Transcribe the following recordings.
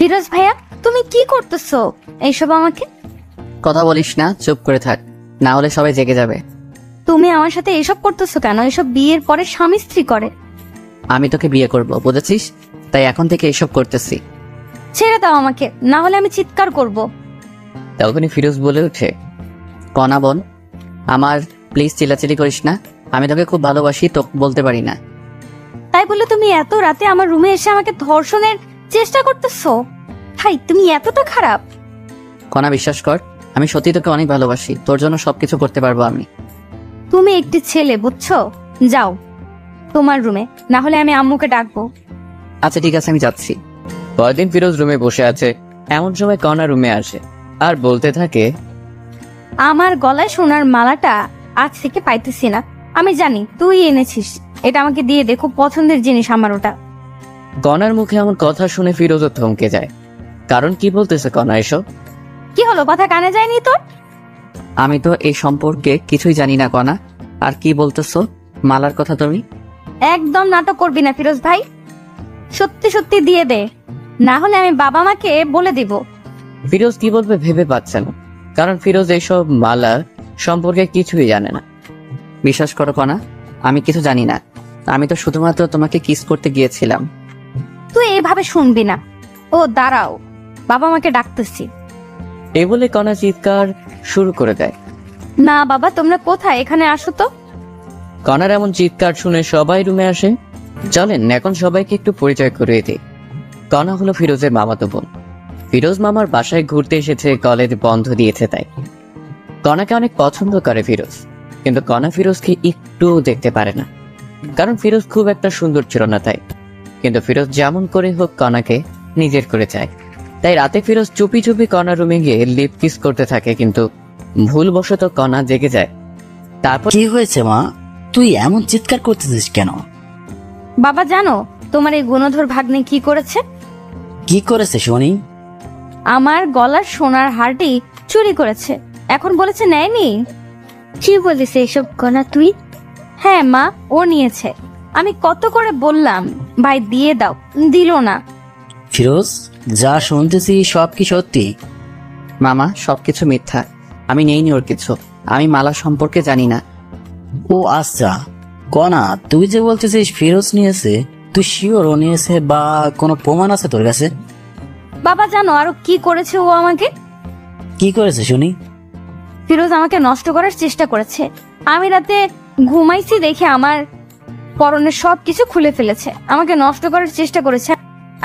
ফিরোজ ভাইয়া, তুমি কি করতেছো এইসব? আমাকে কথা বলিস না, চুপ করে থাক, না হলে সবাই জেগে যাবে। তুমি আমার সাথে এসব করতেছো কেন? এসব বিয়ের পরে স্বামী স্ত্রী করে। আমি তোকে বিয়ে করব, বুঝেছিস? তাই এখন থেকে এসব করতেছি। ছেড়ে দাও আমাকে, না হলে আমি চিৎকার করব। তখনই ফিরোজ বলে ওঠে, কণা বোন আমার, প্লিজ চিল্লাচিল্লি করিস না, আমি তোকে খুব ভালোবাসি, তো বলতে পারি না। তাই বলে তুমি এত রাতে আমার রুমে এসে আমাকে ধর্ষণের চেষ্টা করতেছো? ভাই তুমি এতটা খারাপ? কণা বিশ্বাস কর, আমি সত্যি তোকে অনেক ভালোবাসি, তোর জন্য সবকিছু করতে পারবো আমি। তুমি একটি ছেলে, বুঝছো? যাও তোমার রুমে, না হলে আমি আম্মুকে ডাকবো। আচ্ছা ঠিক আছে, আমি যাচ্ছি। পরদিন ফিরোজ রুমে বসে আছে, এমন সময় কণা রুমে আসে আর বলতে থাকে, আমার গলায় সোনার মালাটা আজ থেকে পাইতেছি না। আমি জানি তুই এনেছিস, এটা আমাকে দিয়ে দে, খুব পছন্দের জিনিস আমার ওটা। কণার মুখে এমন কথা শুনে ফিরোজও থমকে যায়। কারণ কি বলতেছে কণা এসব? কি হলো, কথা কানে যায়নি তোর? আমি তো এই সম্পর্কে কিছুই জানি না কণা, আর কি বলতেছো মালার কথা তুমি? একদম নাটক করবি না ফিরোজ ভাই, সত্যি সত্যি দিয়ে দে, না হলে আমি বাবা মাকে বলে দিব। ফিরোজ কি বলবে ভেবে পাচ্ছে না, কারণ ফিরোজ এইসব মালা সম্পর্কে কিছুই জানে না। বিশ্বাস করো কণা, আমি কিছু জানি না, আমি তো শুধুমাত্র তোমাকে কিস করতে গিয়েছিলাম। তুই এভাবে শুনবি না। ও দাঁড়াও, বাবা মাকে ডাকতেছি। এই বলে কণা চিৎকার শুরু করে দেয়। না বাবা, তোমরা কোথায়? এখানে আসো তো। কণার এমন চিৎকার শুনে সবাই রুমে আসে। চলেন এখন সবাইকে একটু পরিচয় করিয়ে দিই। কণা হলো ফিরোজের মামাতো বোন। ফিরোজ মামার বাসায় ঘুরতে এসেছে, কলেজ বন্ধ দিয়েছে তাই। কণাকে অনেক পছন্দ করে ফিরোজ, কিন্তু কণা ফিরোজকে একটু দেখতে পারে না, কারণ ফিরোজ খুব একটা সুন্দর ছিল না তাই। কিন্তু ফিরোজ যেমন করে হোক কণাকে নিজের করে চায়, তাই রাতে ফিরোজ চুপি চুপি কণার রুমে গিয়ে লিপ কিস করতে থাকে, কিন্তু ভুলবশত কণা জেগে যায়। তারপর কি হয়েছে মা, তুই এমন চিৎকার করতেছিস কেন? বাবা জানো তোমার এই গুণধর ভাগ্নে কি করেছে? কি করেছে শুনি? আমার গলার সোনার হারটি চুরি করেছে, এখন বলেছে নেয়নি। কি বলিস এসব কণা তুই? হ্যাঁ মা, ও নিয়েছে। আমি কত করে বললাম ভাই দিয়ে দাও, দিল না। ফিরোজ, যা শুনতেছি সব কি সত্যি? মামা সবকিছু মিথ্যা, আমি নেইনি ওর কিছু, আমি মালা সম্পর্কে জানি না। ও আচ্ছা, কণা তুই যে বলতেছিস ফিরোজ নিয়েছে, তুই শিওর ও নিয়েছে বা কোনো প্রমাণ আছে তোর কাছে? বাবা জানো আরো কি করেছে ও আমাকে? কি করেছে শুনি? ফিরোজ আমাকে নষ্ট করার চেষ্টা করেছে। আমি রাতে ঘুমাইছি দেখে আমার পরনের সবকিছু খুলে ফেলেছে, আমাকে নষ্ট করার চেষ্টা করেছে।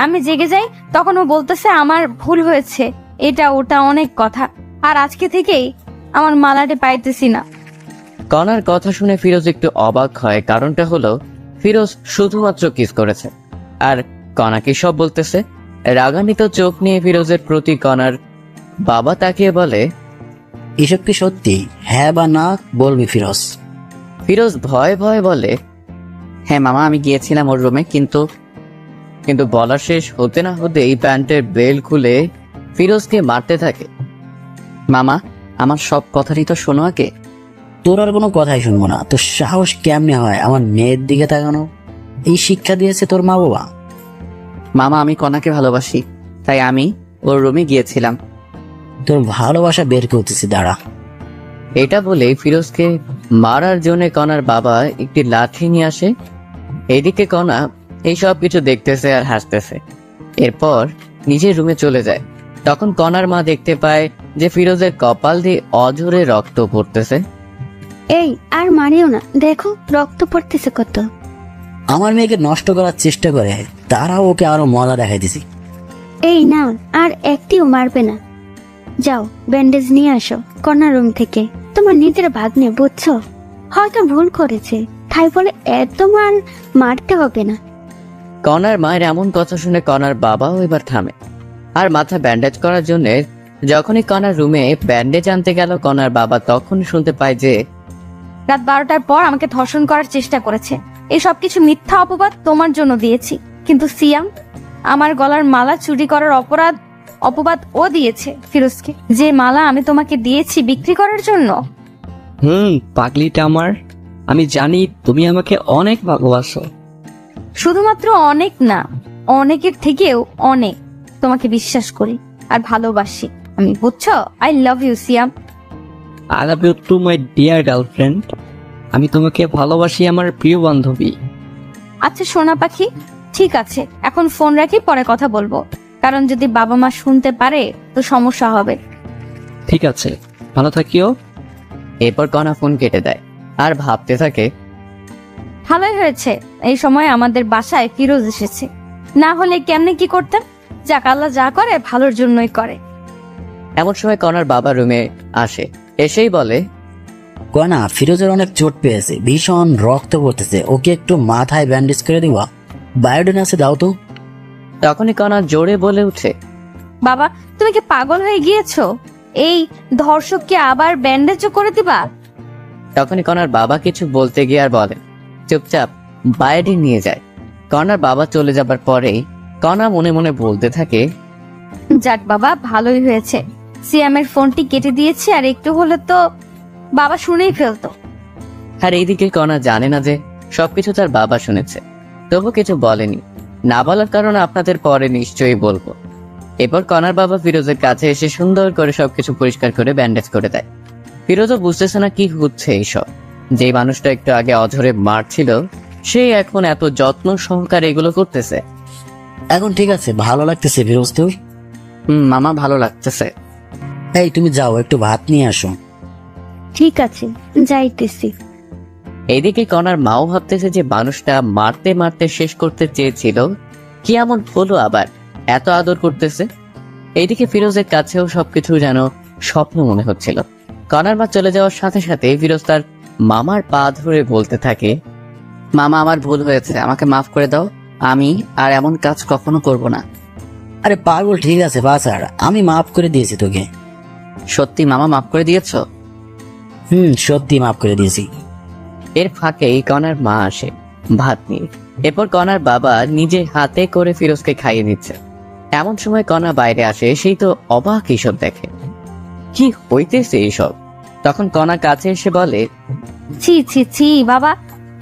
আমি জেগে যাই, তখন ও বলতেছে আমার ভুল হয়েছে, এটা ওটা অনেক কথা, আর আজকে থেকেই আমার মালাটি পাইতেছি না। কণার কথা শুনে ফিরোজ একটু অবাক হয়, কারণটা হলো ফিরোজ শুধুমাত্র কিস করেছে, আর কণা কি সব বলতেছে। রাগান্বিত চোখ নিয়ে ফিরোজের প্রতি কণার বাবা তাকিয়ে বলে, এসব কি সত্যি? হ্যাঁ বা না বলবি ফিরোজ। ফিরোজ ভয়ে ভয়ে বলে, হ্যাঁ মামা আমি গিয়েছিলাম ওর রুমে, কিন্তু বলা শেষ হতে না হতেই প্যান্টের বেল খুলে ফিরোজকে মারতে থাকে। মামা আমার সব কথারই তো শোনো আগে। তোর আর কোনো কথাই শুনবো না। তোর সাহস কেমনে হয় আমার মেয়ের দিকে তাকানো? এই শিক্ষা দিয়েছে তোর মা বাবা? মামা আমি কণাকে ভালোবাসি, তাই আমি ওর রুমে গিয়েছিলাম। তোর ভালোবাসা বের করতেছি, দাঁড়া। এটা বলে ফিরোজকে মারার জন্য কণার বাবা একটি লাঠি নিয়ে আসে। এদিকে কণা এই সব কিছু দেখতেছে আর হাসতেছে। এরপর নিজের রুমে চলে যায়। তখন কণার মা দেখতে পায় যে ফিরোজের কপাল দিয়ে অঝরে রক্ত পড়তেছে। এই আর মারিও না, দেখো রক্ত পড়তেছে কত। আমার মেয়েকে নষ্ট করার চেষ্টা করে, তারাও ওকে আরো মজা দেখাই দিছি। এই না, আর একটিও মারবে না। যাও ব্যান্ডেজ নিয়ে আসো কর্নার রুম থেকে। তোমার নিজের ভাগ্নে, বুঝছো? হয়তো ভুল করেছে, তাই বলে এত মারতে হবে না। কণার মায়ের এমন কথা শুনে কণার বাবাও এবার থামে, আর মাথা ব্যান্ডেজ করার জন্য যখনই কণার রুমে ব্যান্ডেজ আনতে গেল, কণার বাবা তখন শুনতে পায় যে রাত 12টার পর আমাকে ধর্ষণ করার চেষ্টা করেছে। এই সবকিছু মিথ্যা অপবাদ তোমার জন্য দিয়েছি, কিন্তু সিয়াম আমার গলার মালা চুরি করার অপবাদ ও দিয়েছে ফিরোজকে, যে মালা আমি তোমাকে দিয়েছি বিক্রি করার জন্য। পাগলিটা আমার, আমি জানি তুমি আমাকে অনেক ভালোবাসো। শুধুমাত্র অনেক না, অনেকের থেকেও অনেক। তোমাকে বিশ্বাস করি আর ভালোবাসি আমি, বুঝছো? I love you Siam. I love you too my dear girlfriend. আমি তোমাকে ভালোবাসি আমার প্রিয় বান্ধবী। আচ্ছা সোনা পাখি, ঠিক আছে, এখন ফোন রাখি, পরে কথা বলবো, কারণ যদি বাবা মা শুনতে পারে তো সমস্যা হবে। ঠিক আছে, ভালো থাকিও। এরপর কণা ফোন কেটে দেয় আর ভাবতে থাকে, ভালোই হয়েছে এই সময় আমাদের বাসায় ফিরোজ এসেছে, না হলে কেমনে কি করতেন। যাক, আল্লাহ যা করে ভালোর জন্যই করে। এমন সময় কণার বাবা রুমে আসে, এসেই বলে, কনা, ফিরোজের অনেক চোট পেয়েছে, ভীষণ রক্ত পড়তেছে, ওকে একটু মাথায় ব্যান্ডেজ করে দিবা, বায়োডিন আছে দাও তো। তখনই কণা জোরে বলে উঠে, বাবা তুমি কি পাগল হয়ে গিয়েছো? এই ধর্ষককে আবার ব্যান্ডেজও করে দিবা? তখনই কণার বাবা কিছু বলতে গিয়ে আর বলে, চুপচাপ বাইরে নিয়ে যায়। কণার বাবা চলে যাবার পরেই কণা মনে মনে বলতে থাকে, যাক বাবা, ভালোই হয়েছে সিয়ামের ফোনটি কেটে দিয়েছি, আর একটু হলে তো বাবা শুনেই ফেলতো। আর এইদিকে কণা জানে না যে সবকিছু তার বাবা শুনেছে, তবু কিছু বলেনি। না বলার কারণে আপনাদের পরে নিশ্চয়ই বলবো। এরপর কণার বাবা ফিরোজের কাছে এসে সুন্দর করে সবকিছু পরিষ্কার করে ব্যান্ডেজ করে দেয়। ফিরোজও বুঝতেছে না কি হচ্ছে এইসব। যে মানুষটা একটু আগে অঝরে মারছিল, সে এখন এত যত্ন সহকারে এগুলো করতেছে। এখন ঠিক আছে, ভালো লাগতেছে ফিরোজ তোর? মামা ভালো লাগতেছে। এই তুমি যাও, একটু ভাত নিয়ে আসো। ঠিক আছে, যাইতেছি। এইদিকে কণার মাও ভাবতেছে যে মানুষটা মারতে মারতে শেষ করতে চেয়েছিল, কি এমন হলো আবার এত আদর করতেছে। এইদিকে ফিরোজের কাছেও সবকিছু যেন স্বপ্ন মনে হচ্ছিল। কণার মা চলে যাওয়ার সাথে সাথে ফিরোজ তার মামার পা ধরে বলতে থাকে, মামা আমার ভুল হয়েছে, আমাকে মাফ করে দাও, আমি আর এমন কাজ কখনো করব না। আরে পাগল, ঠিক আছে বাছার, আমি মাফ করে দিয়েছি তোকে। সত্যি মামা মাফ করে দিয়েছ? সত্যি মাফ করে দিয়েছি। এর ফাঁকেই কণার মা আসে ভাত নিয়ে। এরপর কণার বাবা নিজে হাতে করে ফিরোজকে খাইয়ে দিচ্ছে। এমন সময় কণা বাইরে আসে, সেই তো অবাক এইসব দেখে, কি হইতেছে এইসব। তখন কণা কাছে এসে বলে, ছি ছি ছি বাবা,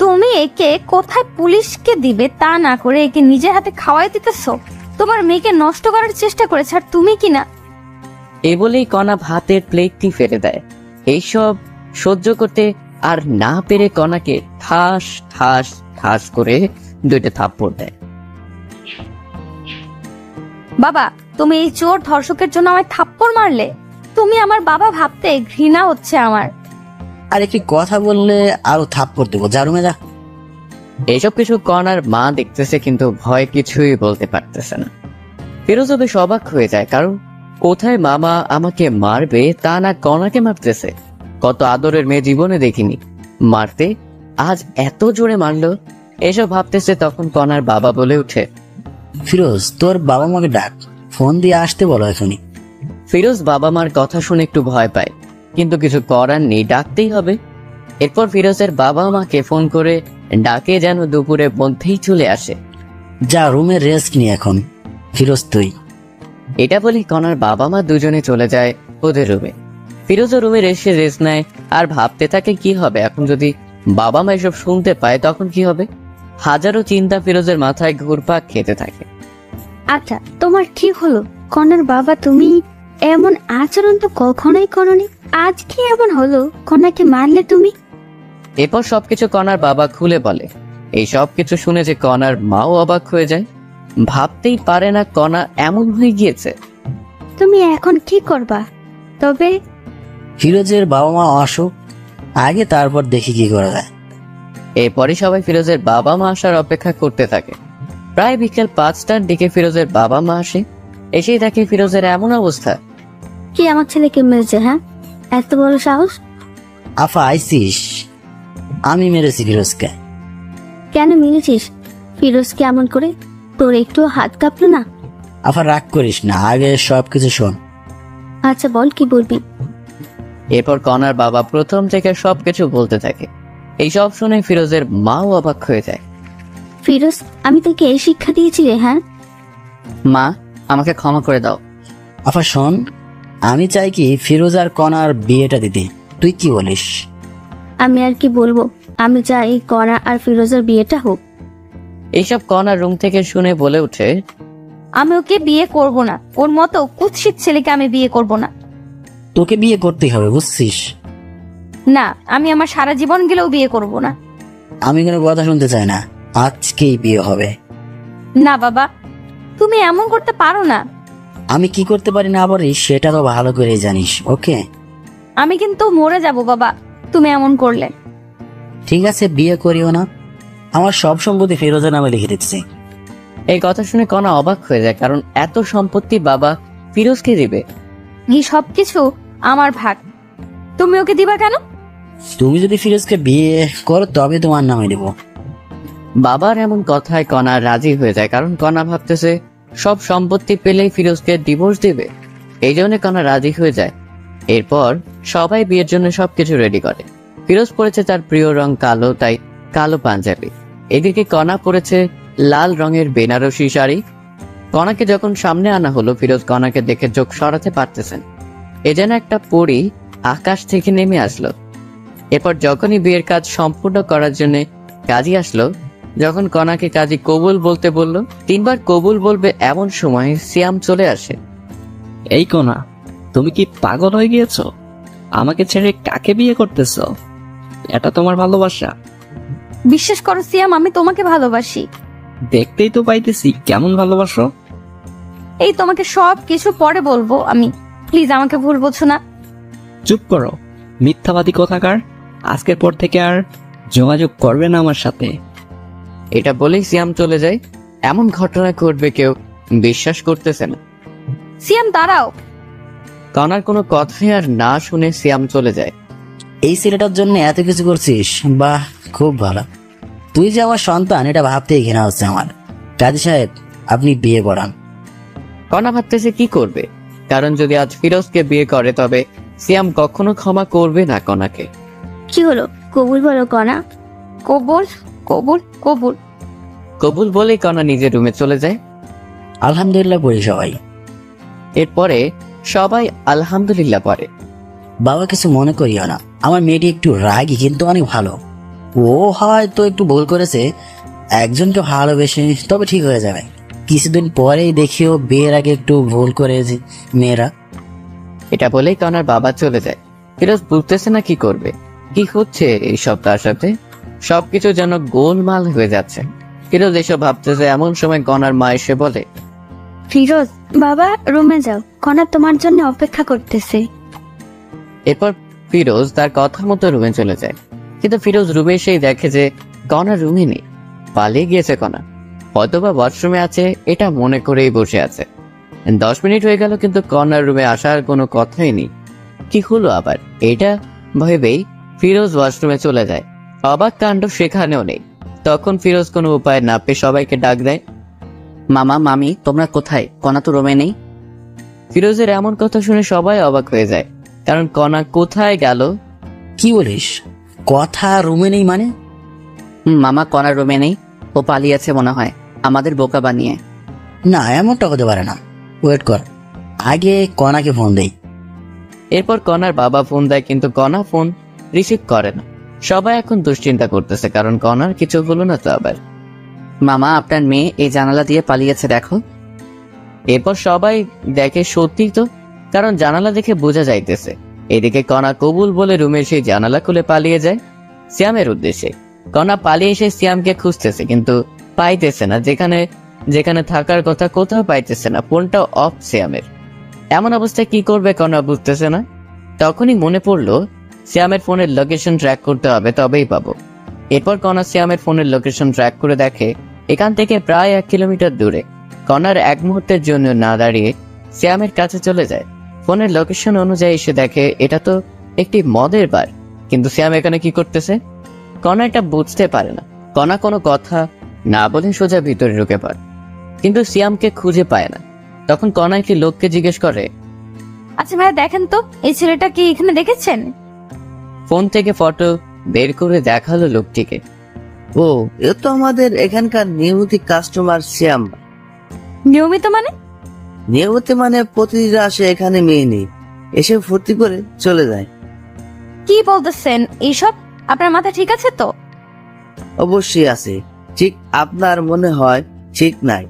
তুমি একে কোথায় পুলিশকে দিবে তা না করে একে নিজের হাতে খাওয়াই দিতেছো। তোমার মেয়েকে নষ্ট করার চেষ্টা করেছে, আর তুমি কি না। এ বলেই কণা ভাতের প্লেটটি ফেলে দেয়। এইসব সহ্য করতে আর না পেরে কণাকে ঠাস ঠাস ঠাস করে 2টা থাপ্পড় দেয়। বাবা তুমি এই চোর ধর্ষকের জন্য আমায় থাপ্পড় মারলে? তুমি আমার বাবা ভাবতে ঘৃণা হচ্ছে আমার। আরে কি কথা বললে আরো থাপ্পড় দেবো, যা রুমে যা। এইসব কিছু কণার মা দেখতেছে, কিন্তু ভয় কিছুই বলতে পারতেছে না। ফিরোজও বেশ অবাক হয়ে যায়, কারণ কোথায় মামা আমাকে মারবে তা না কণাকে মারতেছে। কত আদরের মেয়ে জীবনে দেখিনি, মারতে আজ এত জোরে মারলো। এসব ভাবতেছে, তখন কণার বাবা বলে উঠে, ফিরোজ, তোর বাবা মাকে ডাক, ফোন দিয়ে আসতে বলো এখনই। ফিরোজ বাবা মার কথা শুনে একটু ভয় পায়, কিন্তু কিছু করার নেই, ডাকতেই হবে। এরপর ফিরোজের বাবা মাকে ফোন করে ডাকে যেন দুপুরের মধ্যেই চলে আসে। যা রুমে রেস্ট নি এখন, ফিরোজ তুই। এটা বলে কণার বাবা মা দুজনে চলে যায় ওদের রুমে। ফিরোজও রুমে এসে রেস্ট নেয় আর ভাবতে থাকে কি হবে এখন যদি বাবা মা এসব শুনতে পায়, তখন কি হবে। হাজারো চিন্তা ফিরোজের মাথায় ঘুরপাক খেতে থাকে। আচ্ছা, তোমার ঠিক হলো? কনার বাবা, তুমি এমন আচরণ তো কখনোই করনি, আজ কি এমন হলো? কনাকে মারলে তুমি? এরপর সবকিছু কণার বাবা খুলে বলে। এই সবকিছু শুনে যে কণার মাও অবাক হয়ে যায়, ভাবতেই পারে না কণা এমন হয়ে গিয়েছে। তুমি এখন কি করবা? তবে ফিরোজের বাবা মা আসুক আগে, তারপর দেখি কি করা যায়। এরপরে সবাই ফিরোজের বাবা মা আসার অপেক্ষা করতে থাকে। প্রায় বিকেল 5টার দিকে ফিরোজের বাবা মা আসে। এসেই দেখে ফিরোজের এমন অবস্থা। কি আমার ছেলেকে মেরেছে? হ্যাঁ, এত বড় সাহস! আফা আইসিস? আমি মেরেছি ফিরোজকে। কেন মেরেছিস? ফিরোজ কেমন করে? তোর একটু হাত কাঁপলো না? আফা রাগ করিস না, আগে সবকিছু শোন। আচ্ছা বল, কি বলবি? এরপর কণার বাবা প্রথম থেকে সবকিছু বলতে থাকে। এই সব শুনে ফিরোজের মাও অবাক হয়ে যায়। ফিরোজ, আমি তোকে এই শিক্ষা দিয়েছি রে? হ্যাঁ মা, আমাকে ক্ষমা করে দাও। আফা শোন, আমি চাই কি ফিরোজ আর কণার বিয়েটা দিতে, তুই কি বলিস? আমি আর কি বলবো, আমি চাই কণা আর ফিরোজের বিয়েটা হোক। এইসব কণার রুম থেকে শুনে বলে উঠে, আমি ওকে বিয়ে করব না, ওর মতো কুৎসিত ছেলেকে আমি বিয়ে করব না। তোকে বিয়ে করতেই হবে, বুঝছিস? না, আমি আমার সারা জীবন গেলেও বিয়ে করব না। আমি কোনো কথা শুনতে চাই না, আজকেই বিয়ে হবে। না বাবা, তুমি এমন করতে পারো না। আমি কি করতে পারি না পারি সেটা তো ভালো করেই জানিস, ওকে? আমি কিন্তু মরে যাব বাবা তুমি এমন করলে। ঠিক আছে, বিয়ে করিও না, আমার সব সম্পত্তি ফিরোজের নামে লিখে দিচ্ছি। এই কথা শুনে কণা অবাক হয়ে যায়, কারণ এত সম্পত্তি বাবা ফিরোজকে দিবে। এই সবকিছু আমার ভাগ, তুমি ওকে দিবা কেন? তুমি যদি ফিরোজকে বিয়ে করো তবে তোমার নামে দেব। বাবার এমন কথায় কণা রাজি হয়ে যায়, কারণ কণা ভাবতেছে সব সম্পত্তি পেলেই ফিরোজকে ডিভোর্স দিবে। এই জন্য কণা রাজি হয়ে যায়। এরপর সবাই বিয়ের জন্য সবকিছু রেডি করে। ফিরোজ পরেছে তার প্রিয় রং কালো, তাই কালো পাঞ্জাবি। এদিকে কণা পরেছে লাল রঙের বেনারসি শাড়ি। কণাকে যখন সামনে আনা হলো, ফিরোজ কণাকে দেখে চোখ সরাতে পারতেছেন। এ যেন একটা পরী আকাশ থেকে নেমে আসলো। এরপর যখনই বিয়ের কাজ সম্পূর্ণ করার জন্য কাজী আসলো, যখন কণাকে কাজী কবুল বলতে বলল, 3 বার কবুল বলবে এমন সময় সিয়াম চলে আসে। এই কোনা, তুমি কি পাগল হয়ে গিয়েছো? আমাকে ছেড়ে কাকে বিয়ে করতেছো? এটা তোমার ভালোবাসা? বিশ্বাস করো সিয়াম, আমি তোমাকে ভালোবাসি। দেখতেই তো পাইতেছি কেমন ভালোবাসো। এই তোমাকে সব কিছু পরে বলবো আমি, প্লিজ আমাকে ভুল বোঝো না। চুপ করো, মিথ্যাবাদী কোথাকার। আজকের পর থেকে আর যোগাযোগ করবে না আমার সাথে। এটা বলেই সিয়াম চলে যায়। এমন ঘটনা ঘটবে কেউ বিশ্বাস করতেছে না। সিয়াম দাঁড়াও। কণার কোনো কথাই আর না শুনে সিয়াম চলে যায়। এই ছেলেটার জন্য এত কিছু করছিস, বাহ, খুব ভালো। তুই যে আমার সন্তান এটা ভাবতেই ঘৃণা হচ্ছে আমার। কাজী সাহেব, আপনি বিয়ে পড়ান। কণা ভাবতেছে কি করবে, কারণ যদি আজ ফিরোজকে বিয়ে করে তবে সিয়াম কখনো ক্ষমা করবে না কণাকে। কি হলো, কবুল বলো কণা। কবুল কবুল কবুল। কবুল বলেই কণা নিজের রুমে চলে যায়। আলহামদুলিল্লাহ পড়ি সবাই। এরপরে সবাই আলহামদুলিল্লাহ পড়ে। বাবা কিছু মনে করিও না, আমার মেয়েটি একটু রাগী কিন্তু অনেক ভালো। ও হয়তো একটু ভুল করেছে, একজনকে ভালোবেসে, তবে ঠিক হয়ে যাবে। কিছুদিন পরেই দেখিও বিয়ের আগে একটু ভুল করেছে মেয়েরা। এটা বলেই কণার বাবা চলে যায়। ফিরোজ বুঝতেছে না কি করবে, কি হচ্ছে এইসব তার সাথে। সবকিছু যেন গোলমাল হয়ে যাচ্ছে। ফিরোজ এসব ভাবতেছে, এমন সময় কণার মা এসে বলে, ফিরোজ বাবা রুমে যাও, কণা তোমার জন্য অপেক্ষা করতেছে। এরপর ফিরোজ তার কথা মতো রুমে চলে যায়। কিন্তু ফিরোজ রুমে এসেই দেখে যে কণা রুমে নেই, পালিয়ে গিয়েছে কণা। হয়তোবা ওয়াশরুমে আছে এটা মনে করেই বসে আছে। 10 মিনিট হয়ে গেল কিন্তু কণার রুমে আসার কোনো কথাই নেই। কি হলো আবার, এটা ভেবেই ফিরোজ ওয়াশরুমে চলে যায়। অবাক কাণ্ড সেখানেও নেই। তখন ফিরোজ কোনো উপায় না পেয়ে সবাইকে ডাক দেয়, মামা মামি তোমরা কোথায়? কণা তো রুমে নেই। ফিরোজের এমন কথা শুনে সবাই অবাক হয়ে যায়, কারণ কণা কোথায় গেল। কি বলিস, কথা রুমে নেই মানে? মামা কণার রুমে নেই, ও পালিয়েছে মনে হয় আমাদের বোকা বানিয়ে। না, এমনটা হতে পারে না। ওয়েট কর, আগে কণাকে ফোন দেই। এরপর কণার বাবা ফোন দেয়, কিন্তু কণা ফোন রিসিভ করে না। সবাই এখন দুশ্চিন্তা করতেছে, কারণ কণার কিছু হলো না তো আবার। মামা আপনার মেয়ে এই জানালা দিয়ে পালিয়েছে দেখো। এরপর সবাই দেখে সত্যি তো, কারণ জানালা দেখে বোঝা যাইতেছে। এদিকে কণা কবুল বলে রুমের সেই জানালা খুলে পালিয়ে যায় সিয়ামের উদ্দেশ্যে। কণা পালিয়ে এসে সিয়ামকে খুঁজতেছে, কিন্তু পাইতেছে না। যেখানে যেখানে থাকার কথা কোথাও পাইতেছে না। ফোনটা অফ সিয়ামের। এমন অবস্থায় কি করবে কণা বুঝতেছে না। তখনই মনে পড়লো সিয়ামের ফোনের লোকেশন ট্র্যাক করতে হবে, তবেই পাবো। এরপর কণা সিয়ামের ফোনের লোকেশন ট্র্যাক করে দেখে এখান থেকে প্রায় 1 কিলোমিটার দূরে। কণার এক মুহূর্তের জন্য না দাঁড়িয়ে সিয়ামের কাছে চলে যায়। ফোনের লোকেশন অনুযায়ী এসে দেখে এটা তো একটি মদের বার, কিন্তু সিয়াম এখানে কি করতেছে? কণা এটা বুঝতে পারে না। কণা কোনো কথা না বলে সোজা ভিতরে ঢুকে পড়ে, কিন্তু সিয়ামকে খুঁজে পায় না। তখন কণা একটি লোককে জিজ্ঞেস করে, আচ্ছা ভাইয়া দেখেন তো এই ছেলেটা কি এখানে দেখেছেন? ফোন থেকে ফটো বের করে দেখালো লোকটিকে। ও, এ তো আমাদের এখানকার নিয়মিত কাস্টমার শ্যাম। নিয়মিত মানে? নিয়মিত মানে প্রতিদিন আসে এখানে মেয়ে নেই, এসে ফুর্তি করে চলে যায়। কি বলতেছেন এইসব? আপনার মাথা ঠিক আছে তো? অবশ্যই আছে, ঠিক আপনার মনে হয় ঠিক নাই।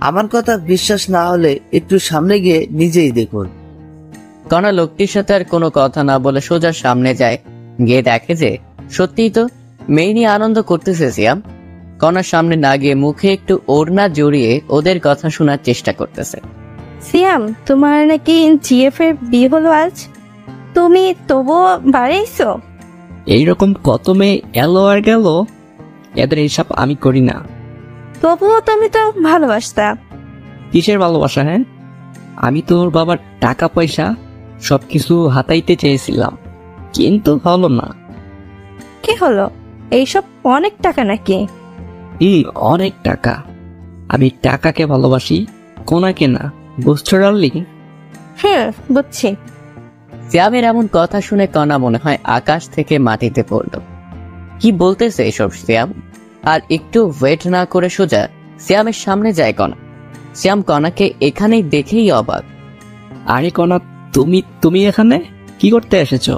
আমার কথা বিশ্বাস না হলে একটু সামনে গিয়ে নিজেই দেখুন। কণা লোকটির সাথে আর কোনো কথা না বলে সোজা সামনে যায়। গিয়ে দেখে যে সত্যিই তো মেয়ে নিয়ে আনন্দ করতেছে সিয়াম। কণার সামনে না গিয়ে মুখে একটু ওড়না জড়িয়ে ওদের কথা শোনার চেষ্টা করতেছে। সিয়াম, তোমার নাকি জিএফ এর বিয়ে হলো আজ, তুমি তবুও বাড়াইছো? এইরকম কত মেয়ে এলো আর গেল, এদের এইসব আমি করি না। তবুও তুমি তো ভালোবাসতা। কিসের ভালোবাসা? হ্যাঁ, আমি তোর বাবার টাকা পয়সা সবকিছু হাতাইতে চেয়েছিলাম, কিন্তু হলো না। কি হলো? এইসব অনেক টাকা নাকি? অনেক টাকা। আমি টাকাকে ভালোবাসি, কোনাকে না, বুঝছো ডার্লিং? বুঝছি। সিয়ামের এমন কথা শুনে কণা মনে হয় আকাশ থেকে মাটিতে পড়ল। কি বলতেছে এসব সিয়াম? আর একটু ওয়েট না করে সোজা সিয়ামের সামনে যায় কণা। সিয়াম কণাকে এখানেই দেখেই অবাক। আরে কনা, তুমি এখানে কি করতে এসেছো?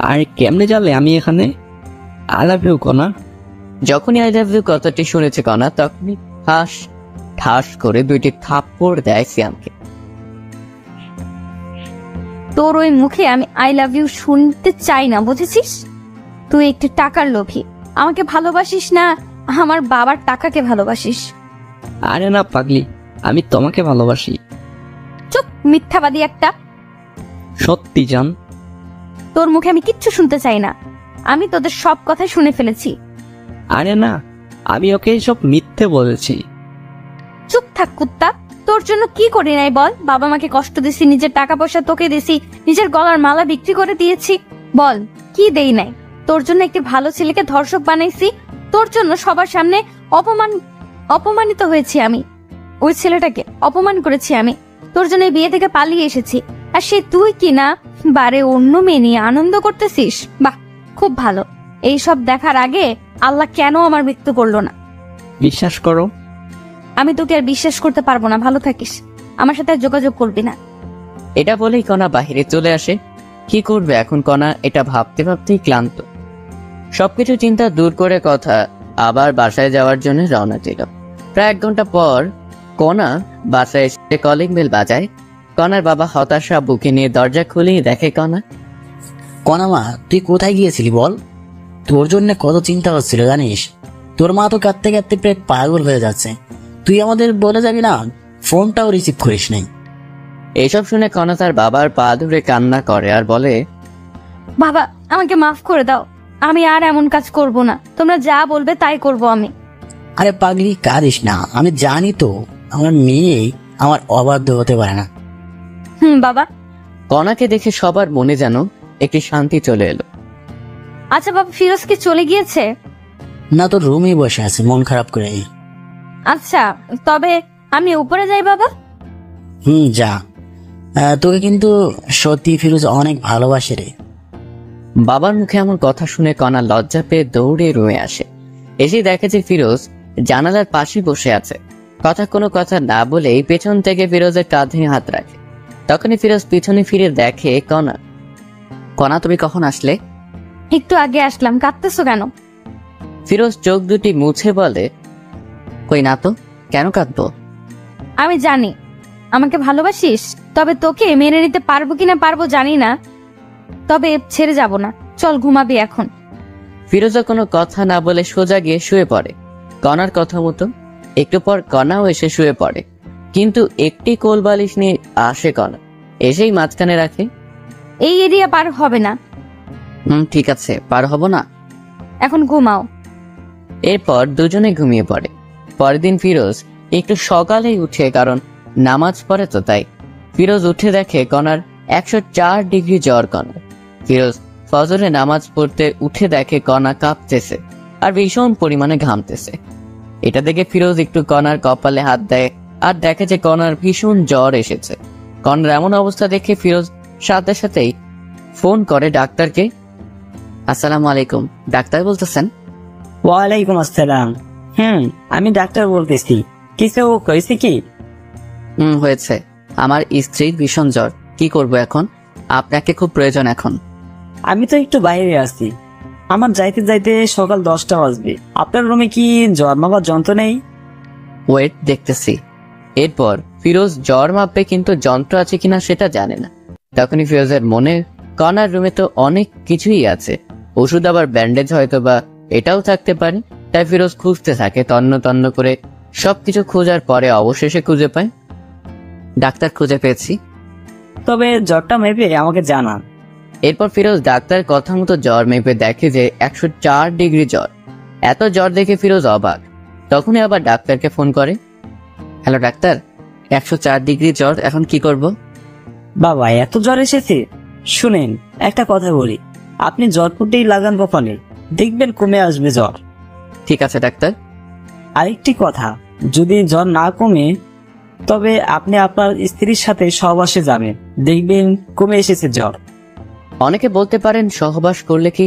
আর কেমনে জানলে আমি এখানে? আই লাভ ইউ কনা। যখনই আই লাভ ইউ কথাটি শুনেছে কণা, তখনই ঠাস করে 2টি থাপ্পড় দেয় সিয়ামকে। তোর ওই মুখে আমি আই লাভ ইউ শুনতে চাই না, বুঝেছিস? তুই একটু টাকার লোভী। আমাকে ভালোবাসিস না, আমার বাবার টাকাকে ভালোবাসিস। আরে না পাগলি, আমি তোমাকে ভালোবাসি। চুপ, মিথ্যাবাদী একটা। সত্যি জান। তোর মুখে আমি কিচ্ছু শুনতে চাই না। আমি তোদের সব কথা শুনে ফেলেছি। আরে না, আমি ওকে সব মিথ্যে বলেছি। চুপ থাক কুত্তা। তোর জন্য কি করি নাই বল? বাবা মাকে কষ্ট দিছি, নিজের টাকা পয়সা তোকে দিছি, নিজের গলার মালা বিক্রি করে দিয়েছি। বল কি দেই নাই? তোর জন্য একটি ভালো ছেলেকে ধর্ষক বানাইছি। তোর জন্য সবার সামনে অপমানিত হয়েছি আমি। ওই ছেলেটাকে অপমান করেছি আমি। তোর জন্য এই বিয়ে থেকে পালিয়ে এসেছি। আর সে তুই কি না বারে অন্য মেয়ে নিয়ে আনন্দ করতেছিস? বাহ, খুব ভালো। এই সব দেখার আগে আল্লাহ কেন আমার মৃত্যু করলো না? বিশ্বাস করো, আমি তোকে আর বিশ্বাস করতে পারবো না। ভালো থাকিস, আমার সাথে আর যোগাযোগ করবি না। এটা বলেই কণা বাহিরে চলে আসে। কি করবে এখন কণা? এটা ভাবতে ভাবতেই ক্লান্ত। সবকিছু চিন্তা দূর করে কথা আবার বাসায় যাওয়ার জন্য রওনা দিল। প্রায় 1 ঘন্টা পর কণা বাসায় এসে কলিং বেল বাজায়। কণার বাবা হতাশা বুকে নিয়ে দরজা খুলেই দেখে কণা। কণা মা, তুই কোথায় গিয়েছিলি বল? তোর জন্য কত চিন্তা হচ্ছিল জানিস? তোর মা তো কাঁদতে কাঁদতে প্রায় পাগল হয়ে যাচ্ছে। তুই আমাদের বলে যাবি না, ফোনটাও রিসিভ করিস নাই। এইসব শুনে কণা তার বাবার পা ধরে কান্না করে আর বলে, বাবা আমাকে মাফ করে দাও। আমি আর এমন কাজ করব না। তোমরা যা বলবে তাই করব আমি। আরে পাগলি, কাঁদিস না। আমি জানি তো আমার মেয়ে আমার অবাধ্য হতে পারে না। বাবা। কণাকে দেখে সবার মনে যেন একটি শান্তি চলে এলো। আচ্ছা বাবা, ফিরোজ কি চলে গিয়েছে? না, তোর রুমেই বসে আছে মন খারাপ করে। আচ্ছা, তবে আমি উপরে যাই বাবা। যা। তোকে কিন্তু সত্যি ফিরোজ অনেক ভালোবাসে রে। বাবার মুখে এমন কথা শুনে কণা লজ্জা পেয়ে দৌড়ে রুমে আসে। এসে দেখে যে ফিরোজ জানালার পাশে বসে আছে। কোনো কথা না বলেই পেছন থেকে ফিরোজের কাঁধে হাত রাখে। তখনই ফিরোজ পিছনে ফিরে দেখে কণা তুমি কখন আসলে? একটু আগে আসলাম। কাঁদতেছো কেন? ফিরোজ চোখ দুটি মুছে বলে, কই না তো, কেন কাঁদবো? আমি জানি আমাকে ভালোবাসিস, তবে তোকে মেনে নিতে পারবো কিনা পারবো জানি না, তবে ছেড়ে যাব না। চল ঘুমাবি এখন। ফিরোজা কোনো কথা না বলে সোজা গিয়ে শুয়ে পড়ে কণার কথা মতো। একটু পর কণাও এসে শুয়ে পড়ে, কিন্তু একটি কোল বালিশ নিয়ে আসে কণা, এসেই মাঝখানে রাখে। এই এরিয়া পার হবে না। ঠিক আছে, পার হব না। এখন ঘুমাও। এরপর দুজনে ঘুমিয়ে পড়ে। পরের দিন ফিরোজ একটু সকালেই উঠে, কারণ নামাজ পড়ে তো তাই। ফিরোজ উঠে দেখে কণার 104 ডিগ্রি জ্বর। কণা ফিরোজ ফজরে নামাজ পড়তে উঠে দেখে কণা কাঁপতেছে আর ভীষণ পরিমাণে ঘামতেছে। এটা দেখে ফিরোজ একটু কণার কপালে হাত দেয় আর দেখে যে কণার ভীষণ জ্বর এসেছে। কণার এমন অবস্থা দেখে ফিরোজ সাথে সাথেই ফোন করে ডাক্তারকে। আসসালামু আলাইকুম, ডাক্তার বলতেছেন? ওয়ালাইকুম আসসালাম। আমি ডাক্তার বলতেছি। কিছু হয়েছে কি? হয়েছে। আমার স্ত্রীর ভীষণ জ্বর। কি করব এখন? আপনাকে খুব প্রয়োজন এখন। আমি তো একটু বাইরে আছি। আমার যাইতে যাইতে সকাল 10টা বাজবে। আপনার রুমে কি জ্বর মাবার যন্ত্র নেই? ওয়েট, দেখতেছি। এরপর ফিরোজ জ্বর মাপবে, কিন্তু যন্ত্র আছে কিনা সেটা জানে না। তখনই ফিরোজের মনে, কণার রুমে তো অনেক কিছুই আছে, ওষুধ আবার ব্যান্ডেজ হয়তো বা এটাও থাকতে পারে। তাই ফিরোজ খুঁজতে থাকে, তন্ন তন্ন করে সবকিছু খোঁজার পরে অবশেষে খুঁজে পায়। ডাক্তার, খুঁজে পেয়েছি, তবে জ্বরটা মেপে আমাকে জানান। এরপর ফিরোজ ডাক্তার কথা মতো জ্বর মেপে দেখে যে 104 ডিগ্রি জ্বর। এত জ্বর দেখে ফিরোজ অবাক। তখনই আবার ডাক্তারকে ফোন করে। হ্যালো ডাক্তার, 104 ডিগ্রি জ্বর, এখন কি করব? বাবা, এত জ্বর এসেছে? শুনেন, একটা কথা বলি, আপনি জ্বরপুরটাই লাগান কপালে, দেখবেন কমে আসবে জ্বর। ঠিক আছে ডাক্তার। আরেকটি কথা, যদি জ্বর না কমে তবে আপনি আপনার স্ত্রীর সাথে সহবাসে যাবেন, দেখবেন কমে এসেছে জ্বর। অনেকে বলতে পারেন সহবাস করলে কি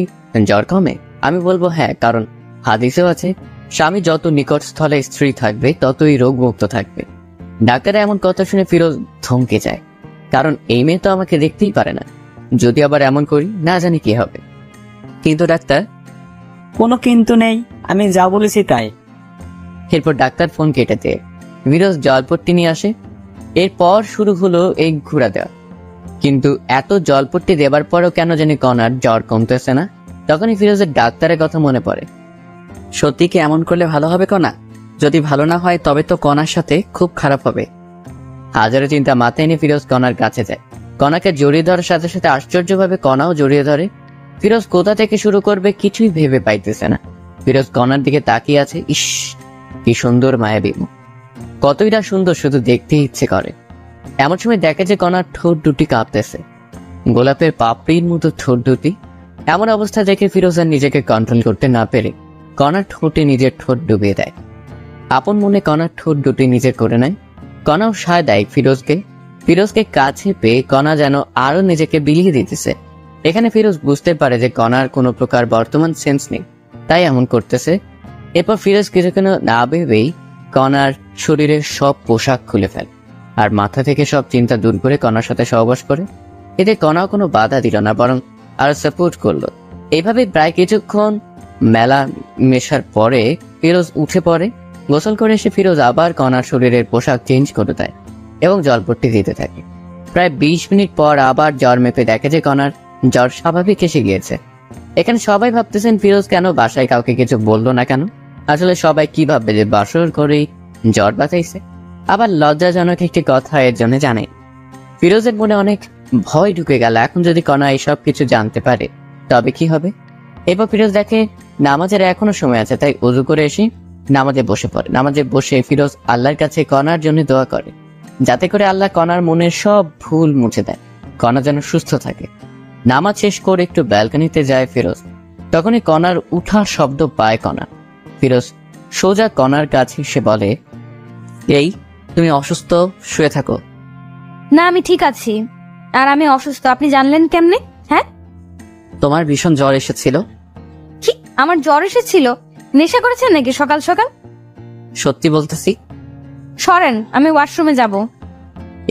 জ্বর কমে? আমি বলবো হ্যাঁ, কারণ হাদিসেও আছে স্বামী যত নিকট স্থলে স্ত্রী থাকবে ততই রোগ মুক্ত থাকবে। ডাক্তারের এমন কথা শুনে ফিরোজ থমকে যায়, কারণ এই মেয়ে তো আমাকে দেখতেই পারে না, যদি আবার এমন করি না জানি কি হবে। কিন্তু ডাক্তার। কোনো কিন্তু নেই, আমি যা বলেছি তাই। এরপর ডাক্তার ফোন কেটে দিয়ে ফিরোজ জলপট্টি নিয়ে আসে। এরপর শুরু হলো এই ঘুরা দেওয়া, কিন্তু এত জলপট্টি দেবার পরেও কেন জানি কণার জ্বর কমতেছে না। তখনই ফিরোজের ডাক্তারের কথা মনে পড়ে। সত্যি কি এমন করলে ভালো হবে কণা? যদি ভালো না হয় তবে তো কণার সাথে খুব খারাপ হবে। হাজারো চিন্তা মাথায় নিয়ে ফিরোজ কণার কাছে যায়। কণাকে জড়িয়ে ধরার সাথে সাথে আশ্চর্যভাবে কণাও জড়িয়ে ধরে। ফিরোজ কোথা থেকে শুরু করবে কিছুই ভেবে পাইতেছে না। ফিরোজ কণার দিকে তাকিয়ে আছে। ইস, কি সুন্দর মায়াবী মুখ, কতই না সুন্দর, শুধু দেখতে ইচ্ছে করে। এমন সময় দেখে যে কণার ঠোঁট দুটি কাঁপতেছে, গোলাপের পাপড়ির মতো ঠোঁট দুটি। এমন অবস্থা দেখে ফিরোজ আর নিজেকে কন্ট্রোল করতে না পেরে কণার ঠোঁটে নিজের ঠোঁট ডুবিয়ে দেয়। আপন মনে কণার ঠোঁট দুটি নিজের করে নেয়। কণাও সায় দেয় ফিরোজকে। ফিরোজকে কাছে পেয়ে কণা যেন আরো নিজেকে বিলিয়ে দিতেছে। এখানে ফিরোজ বুঝতে পারে যে কণার কোনো প্রকার বর্তমান সেন্স নেই, তাই এমন করতেছে। এরপর ফিরোজ কিছুক্ষণ না ভেবেই কণার শরীরের সব পোশাক খুলে ফেলে আর মাথা থেকে সব চিন্তা দূর করে কণার সাথে সহবাস করে। এতে কণাও কোনো বাধা দিল না, বরং আরো সাপোর্ট করলো। এইভাবে প্রায় কিছুক্ষণ মেলা মেশার পরে ফিরোজ উঠে পড়ে। গোসল করে এসে ফিরোজ আবার কণার শরীরের পোশাক চেঞ্জ করে দেয় এবং জলপট্টি দিতে থাকে। প্রায় 20 মিনিট পর আবার জ্বর মেপে দেখে যে কণার জ্বর স্বাভাবিক এসে গিয়েছে। এখানে সবাই ভাবতেছেন ফিরোজ কেন বাসায় কাউকে কিছু বললো না কেন। আসলে সবাই কি ভাববে যে বাসর করেই জ্বর বাঁচাইছে। আবার লজ্জাজনক একটি কথা এর জন্য জানে। ফিরোজের মনে অনেক ভয় ঢুকে গেল, এখন যদি কণা এইসব কিছু জানতে পারে তবে কি হবে। এরপর ফিরোজ দেখে নামাজের এখনো সময় আছে, তাই উযু করে এসে নামাজে বসে পড়ে। নামাজে বসে ফিরোজ আল্লাহর কাছে কণার জন্য দোয়া করে, যাতে করে আল্লাহ কণার মনের সব ভুল মুছে দেয়, কণা যেন সুস্থ থাকে। নামাজ শেষ করে একটু ব্যালকনিতে যায় ফিরোজ। তখনই কণার উঠার শব্দ পায় কণা। ফিরোজ সোজা কণার কাছে সে বলে, এই তুমি অসুস্থ, শুয়ে থাকো। না, আমি ঠিক আছি। আর আমি অসুস্থ আপনি জানলেন কেমনে? হ্যাঁ, তোমার ভীষণ জ্বর এসেছিল। কি আমার জ্বর এসেছিল? নেশা করেছেন নাকি সকাল সকাল? সত্যি বলতেছি। সরেন, আমি ওয়াশরুমে যাব।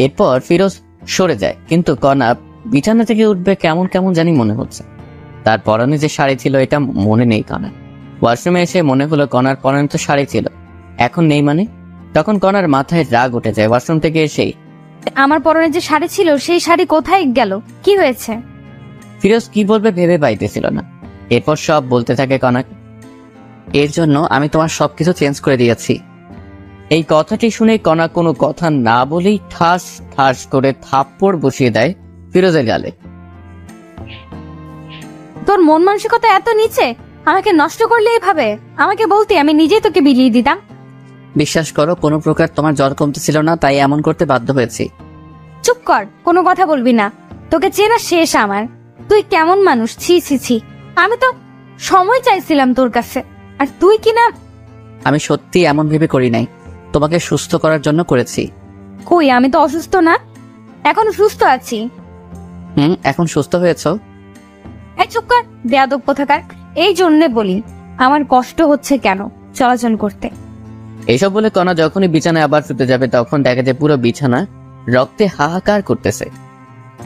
এরপর ফিরোজ সরে যায়, কিন্তু কণা বিছানা থেকে উঠবে কেমন কেমন জানি মনে হচ্ছে। তার পরনে যে শাড়ি ছিল এটা মনে নেই কণার। ওয়াশরুমে এসে মনে হলো কণার পরনে তো শাড়ি ছিল, এখন নেই মানে। তখন কণার মাথায় রাগ উঠে যায়। ওয়াশরুম থেকে এসেই আমার পরনে যে শাড়ি ছিল সেই শাড়ি কোথায় গেল? কি হয়েছে? ফিরোজ কি বলবে ভেবে পাইতেছিল না। এরপর সব বলতে থাকে কণা। এর জন্য আমি তোমার সবকিছু চেঞ্জ করে দিয়েছি। এই কথাটি শুনে কণা কোনো কথা না বলেই ঠাস ঠাস করে থাপ্পড় বসিয়ে দেয় ফিরোজের গালে। তোর মন মানসিকতা এত নিচে, আমাকে নষ্ট করলে এভাবে? আমাকে বলতে আমি নিজেই তোকে বিলিয়ে দিতাম। বিশ্বাস করো, কোনো প্রকার তোমার জ্বর কমতেছিল না, তাই এমন করতে বাধ্য হয়েছি। চুপ কর, কোনো কথা বলবি না। তোকে চেনা শেষ আমার। তুই কেমন মানুষ, ছি ছি ছি। আমি তো সময় চাইছিলাম তোর কাছে, আর তুই কিনা। আমি সত্যি এমন ভেবে করি নাই, তোমাকে সুস্থ করার জন্য করেছি। কই, আমি তো অসুস্থ না, এখন সুস্থ আছি। এখন সুস্থ হয়েছো? এই চুপ কর, বেয়াদব কোথাকার। এই জন্যে বলি আমার কষ্ট হচ্ছে কেন চলাচল করতে। এসব বলে কণা যখনই বিছানায় আবার শুতে যাবে তখন দেখে যে পুরো বিছানা রক্তে হাহাকার করতেছে।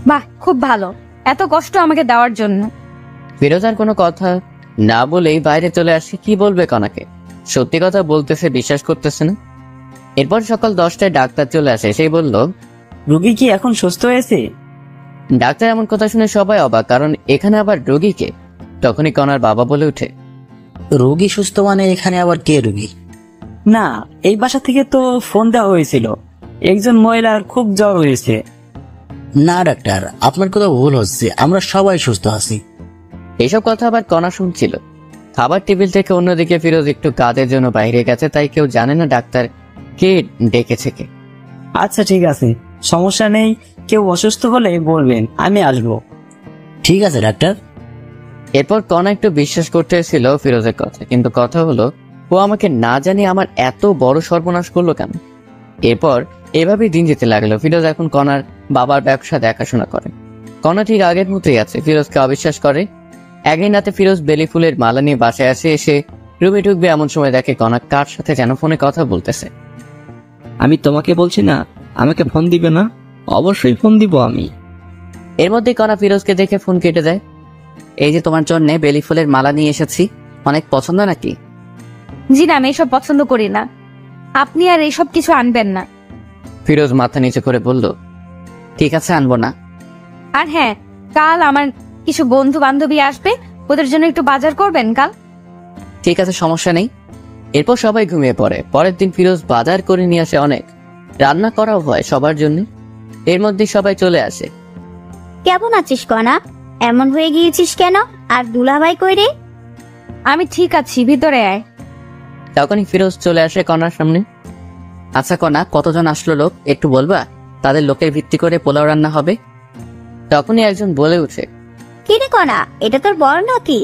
বাহ, খুব ভালো, এত কষ্ট আমাকে দেওয়ার জন্য। ফিরোজ আর কোনো কথা না বলেই বাইরে চলে আসে। কি বলবে কণাকে? সত্যি কথা বলতেছে, বিশ্বাস করতেছে না। এরপর সকাল 10টায় ডাক্তার চলে আসে। সেই বলল, রোগী কি এখন সুস্থ হয়েছে? ডাক্তার এমন কথা শুনে সবাই অবাক, কারণ এখানে আবার রোগীকে। তখনই কনার বাবা বলে ওঠে, রোগী সুস্থ মানে এখানে আবার কে রোগী? না, এই বাসা থেকে তো ফোন দেওয়া হয়েছিল, একজন মহিলার খুব জ্বর হয়েছে। না ডাক্তার, আপনার কথা ভুল হচ্ছে, আমরা সবাই সুস্থ আছি। এসব কথা আবার কণা শুনছিল। খাবার টেবিল থেকে অন্যদিকে ফিরোজ একটু কাজের জন্য বাইরে গেছে, তাই কেউ জানে না ডাক্তার কে ডেকেছে কে। আচ্ছা ঠিক আছে, সমস্যা নেই, কেউ অসুস্থ হলে বলবেন, আমি আসবো। ঠিক আছে ডাক্তার। এরপর কণা একটু বিশ্বাস করতে ছিল ফিরোজের কথা, কিন্তু কথা হলো ও আমাকে না জানিয়ে আমার এত বড় সর্বনাশ করলো কেন। এরপর এভাবেই দিন যেতে লাগলো। ফিরোজ এখন কণার বাবার ব্যবসা দেখাশোনা করে। কণা ঠিক আগের মতোই আছে, ফিরোজকে অবিশ্বাস করে। একদিন রাতে ফিরোজ বেলি ফুলের মালা নিয়ে বাসায় আসে। এসে রুমে ঢুকবে এমন সময় দেখে কণা কার সাথে যেন ফোনে কথা বলতেছে। আমি তোমাকে বলছি না আমাকে ফোন দিবে না? অবশ্যই ফোন দিব আমি। এর মধ্যে কণা ফিরোজকে দেখে ফোন কেটে দেয়। এই যে তোমার জন্য বেলি ফুলের মালা নিয়ে এসেছি, অনেক পছন্দ নাকি? জি না, আমি এসব পছন্দ করি না, আপনি আর এইসব কিছু আনবেন না। ফিরোজ মাথা নিচে করে বলল, ঠিক আছে আনবো না। আর হ্যাঁ, কাল আমার কিছু বন্ধু বান্ধবী আসবে, ওদের জন্য একটু বাজার করবেন কাল। ঠিক আছে, সমস্যা নেই। এরপর সবাই ঘুমিয়ে পড়ে। পরের দিন ফিরোজ বাজার করে নিয়ে আসে অনেক, রান্না করাও হয় সবার জন্য। এর মধ্যে সবাই চলে আসে। কেমন আছিস কণা? এমন হয়ে গিয়েছিস কেন? আর দুলাভাই কই রে? আমি ঠিক আছি, ভিতরে আয়। তখনই ফিরোজ চলে আসে কণার সামনে। আচ্ছা কণা, কতজন আসলো লোক একটু বলবা? তাদের লোকের ভিত্তি করে পোলাও রান্না হবে। তখনই একজন বলে উঠে, কি রে কণা, এটা তোর বড় নাকি?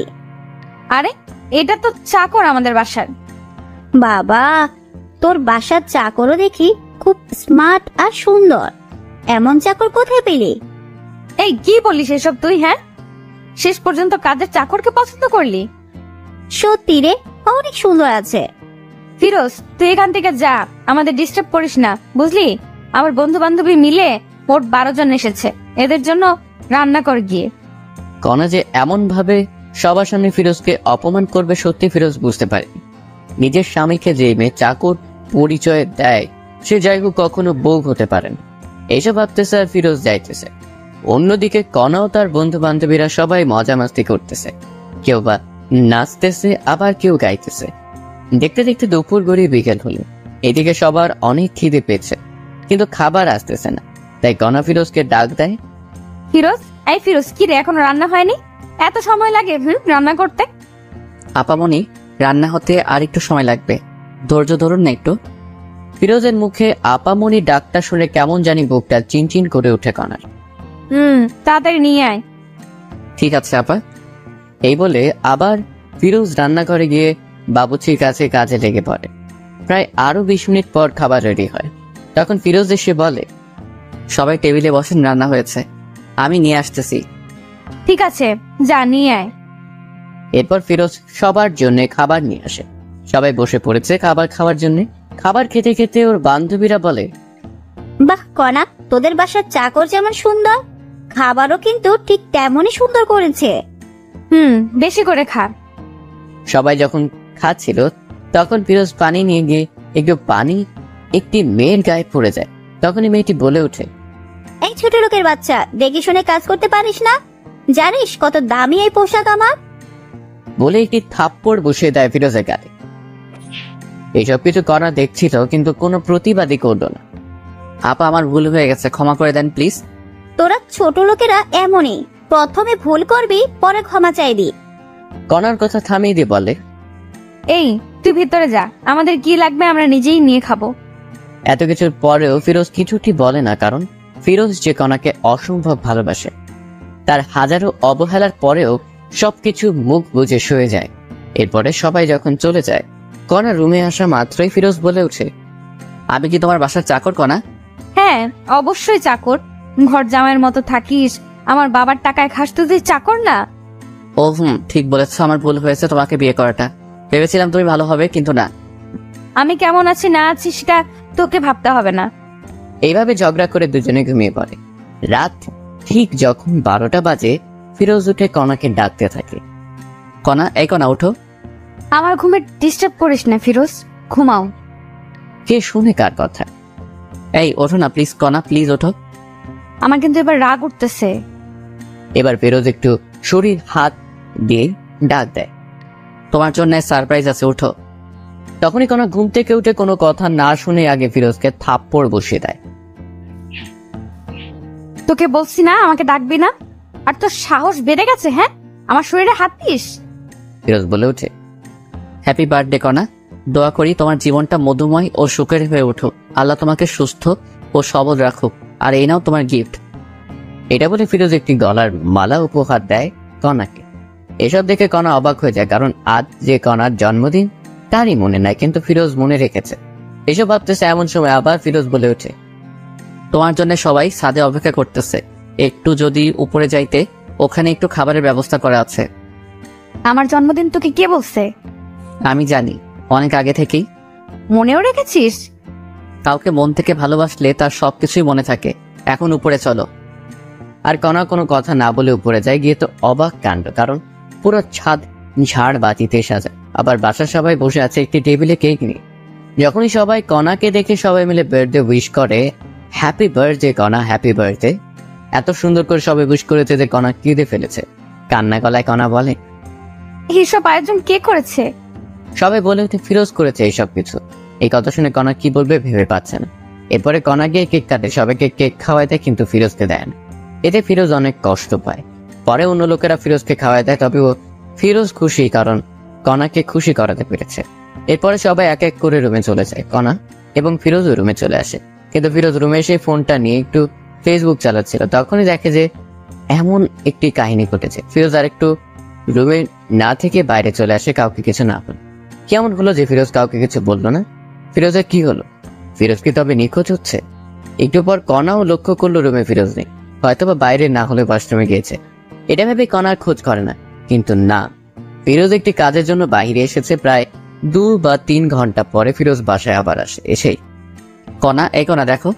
আরে এটা তো চাকর আমাদের বাসার। বাবা, তোর বাসার চাকরও দেখি খুব স্মার্ট আর সুন্দর। এমন চাকর কোথায় পেলি? এই কি বলিস এসব তুই? হ্যাঁ, শেষ পর্যন্ত কাজের চাকরকে পছন্দ করলি? সত্যি রে, অনেক সুন্দর আছে। ফিরোজ, তুই এখান থেকে যা, আমাদের ডিস্টার্ব করিস না, বুঝলি? আমার বন্ধু বান্ধবী মিলে মোট 12 জন এসেছে, এদের জন্য রান্না কর গিয়ে। কণা যে এমন ভাবে সবার সামনে ফিরোজকে অপমান করবে সত্যি ফিরোজ বুঝতে পারে। নিজের স্বামীকে যে মেয়ে চাকর পরিচয় দেয় সে যাই হোক কখনো বউ হতে পারেন। এইসব ভাবতেছে আর ফিরোজ যাইতেছে। অন্যদিকে কণাও তার বন্ধু বান্ধবীরা সবাই মজা মাস্তি করতেছে, কেউ বা নাচতেছে, আবার কেউ গাইতেছে। দেখতে দেখতে দুপুর গড়িয়ে বিকেল হলো। এদিকে সবার অনেক খিদে পেয়েছে, কিন্তু খাবার আসতেছে না। তাই কণা ফিরোজকে ডাক দেয়। ফিরোজ, এই ফিরোজ, কি রে এখনো রান্না হয়নি? এত সময় লাগে রান্না করতে? আপামনি, রান্না হতে আর একটু সময় লাগবে, ধৈর্য ধরুন না একটু। ফিরোজের মুখে আপামনি ডাকটা শুনে কেমন জানি বুকটা চিনচিন করে উঠে কণার। তাড়াতাড়ি নিয়ে আয়। ঠিক আছে আপা। এই বলে আবার ফিরোজ রান্নাঘরে গিয়ে বাবুচির কাছে কাজে লেগে পড়ে। প্রায় আরো 20 মিনিট পর খাবার রেডি হয়। তখন ফিরোজ এসে বলে, সবাই টেবিলে বসেন, রান্না হয়েছে, আমি নিয়ে আসতেছি। ঠিক আছে, যা নিয়ে আয়। এরপর ফিরোজ সবার জন্য খাবার নিয়ে আসে। সবাই বসে পড়েছে খাবার খাওয়ার জন্য। খাবার খেতে খেতে ওর বান্ধবীরা বলে, বাহ কণা, তোদের বাসার চাকর যেমন সুন্দর, খাবারও কিন্তু ঠিক তেমনই সুন্দর করেছে। বেশি করে খা। সবাই যখন খাচ্ছিল তখন ফিরোজ পানি নিয়ে গিয়ে একটু পানি একটি মেয়ের গায়ে পড়ে যায়। তখনই মেয়েটি বলে ওঠে, এই ছোট লোকের বাচ্চা, দেখে শুনে কাজ করতে পারিস না? জানিস কত দামি এই পোশাক আমার? বলে একটি থাপ্পড় বসিয়ে দেয় ফিরোজের গায়ে। এইসব কিছু করা দেখছিল, কিন্তু কোনো প্রতিবাদই করলো না। আপা, আমার ভুল হয়ে গেছে, ক্ষমা করে দেন প্লিজ। তোরা ছোট লোকেরা এমনই, প্রথমে ভুল করবি, পরে ক্ষমা চাইবি। কণার কথা থামিয়ে দিয়ে বলে, এই তুই ভিতরে যা, আমাদের কি লাগবে আমরা নিজেই নিয়ে খাবো। এত কিছুর পরেও ফিরোজ কিছুটি বলে না, কারণ ফিরোজ যে কণাকে অসম্ভব ভালোবাসে। তার হাজারো অবহেলার পরেও সবকিছু মুখ বুজে সয়ে যায়। এরপরে সবাই যখন চলে যায়, কণা রুমে আসা মাত্রই ফিরোজ বলে ওঠে, আমি কি তোমার বাসার চাকর কণা? হ্যাঁ, অবশ্যই চাকর। ঘর জামাইয়ের মতো থাকিস, আমার বাবার টাকায় খাস, তুই চাকর না? ও ঠিক বলেছ, আমার ভুল হয়েছে তোমাকে বিয়ে করাটা। ভেবেছিলাম তুমি ভালো হবে, কিন্তু না। আমি কেমন আছি না আছি সেটা তোকে ভাবতে হবে না। এইভাবে ঝগড়া করে দুজনে ঘুমিয়ে পড়ে। রাত ঠিক যখন 12টা বাজে, ফিরোজ উঠে কণাকে ডাকতে থাকে, কণা, এই কণা ওঠো। আমার ঘুমে ডিস্টার্ব করিস না ফিরোজ, ঘুমাও। কে শুনে কার কথা? এই ওঠো না প্লিজ কণা, প্লিজ ওঠো। আমার কিন্তু এবার রাগ উঠতেছে। এবার ফিরোজ একটু শরীর হাত দিয়ে ডাক দেয়, তোমার জন্য সারপ্রাইজ আছে, ওঠো। তখনই কণা ঘুম থেকে উঠে কোনো কথা না শুনে আগে ফিরোজকে থাপ্পড় বসিয়ে দেয়। তোকে বলছি না আমাকে ডাকবি না, আর তোর সাহস বেড়ে গেছে, হ্যাঁ? আমার শরীরে হাত দিস। ফিরোজ বলে ওঠে, হ্যাপি বার্থডে কণা, দোয়া করি তোমার জীবনটা মধুময় ও সুখের হয়ে উঠুক, আল্লাহ তোমাকে সুস্থ ও সবল রাখুক, আর এই নাও তোমার গিফট। এটা বলে ফিরোজ একটি গলার মালা উপহার দেয় কণাকে। এসব দেখে কণা অবাক হয়ে যায়, কারণ আজ যে কণার জন্মদিন তারই মনে নাই, কিন্তু ফিরোজ মনে রেখেছে। এসব ভাবতেছে এমন সময় আবার ফিরোজ বলে ওঠে, তোমার জন্য সবাই ছাদে অপেক্ষা করতেছে, একটু যদি উপরে যাইতে, ওখানে একটু খাবারের ব্যবস্থা করা আছে। আমার জন্মদিন তোকে কে বলছে? আমি জানি, অনেক আগে থেকেই। মনেও রেখেছিস? কাউকে মন থেকে ভালোবাসলে তার সবকিছুই মনে থাকে। এখন উপরে চলো। আর কণা কোনো কথা না বলে উপরে যায়। গিয়ে তো অবাক কাণ্ড, কারণ পুরো ছাদ ঝাড় বাতিতে সাজা, আবার বাসার সবাই বসে আছে একটি টেবিলে কেক নিয়ে। যখনই সবাই কণাকে দেখে সবাই মিলে বার্থডে উইশ করে, হ্যাপি বার্থডে কণা, হ্যাপি বার্থডে। এত সুন্দর করে সবাই উইশ করেছে যে কণা কেঁদে ফেলেছে। কান্না গলায় কণা বলে, এইসব আয়োজন কে করেছে? সবাই বলে উঠে, ফিরোজ করেছে এইসব কিছু। এই কথা শুনে কণা কি বলবে ভেবে পাচ্ছে না। এরপরে কণা গিয়ে কেক কাটে, সবাইকে কেক খাওয়ায় দেয়, কিন্তু ফিরোজকে দেয় না। এতে ফিরোজ অনেক কষ্ট পায়। পরে অন্য লোকেরা ফিরোজকে খাওয়ায় দেয়, তবে ফিরোজ খুশি, কারণ কণাকে খুশি করাতে পেরেছে। এরপরে সবাই এক এক করে রুমে চলে যায়। কণা এবং ফিরোজও রুমে চলে আসে, কিন্তু ফিরোজ রুমে এসে ফোনটা নিয়ে একটু ফেসবুক চালাচ্ছিল। তখনই দেখে যে এমন একটি কাহিনী ঘটেছে। ফিরোজ আর একটু রুমে না থেকে বাইরে চলে আসে, কাউকে কিছু না বলে। কেমন হলো যে ফিরোজ কাউকে কিছু বললো না? ফিরোজের কি হলো? ফিরোজ কি তবে নিখোঁজ হচ্ছে? একটু পর কণাও লক্ষ্য করলো রুমে ফিরোজ নেই, হয়তোবা বাইরে না হলে ওয়াশরুমে গিয়েছে। এটা ভেবে কণার খোঁজ করে না, কিন্তু না, ফিরোজ একটি কাজের জন্য বাইরে এসেছে। প্রায় 2 বা 3 ঘন্টা পরে ফিরোজ বাসায় আবার আসে। এসেই কণা, এই কণা দেখো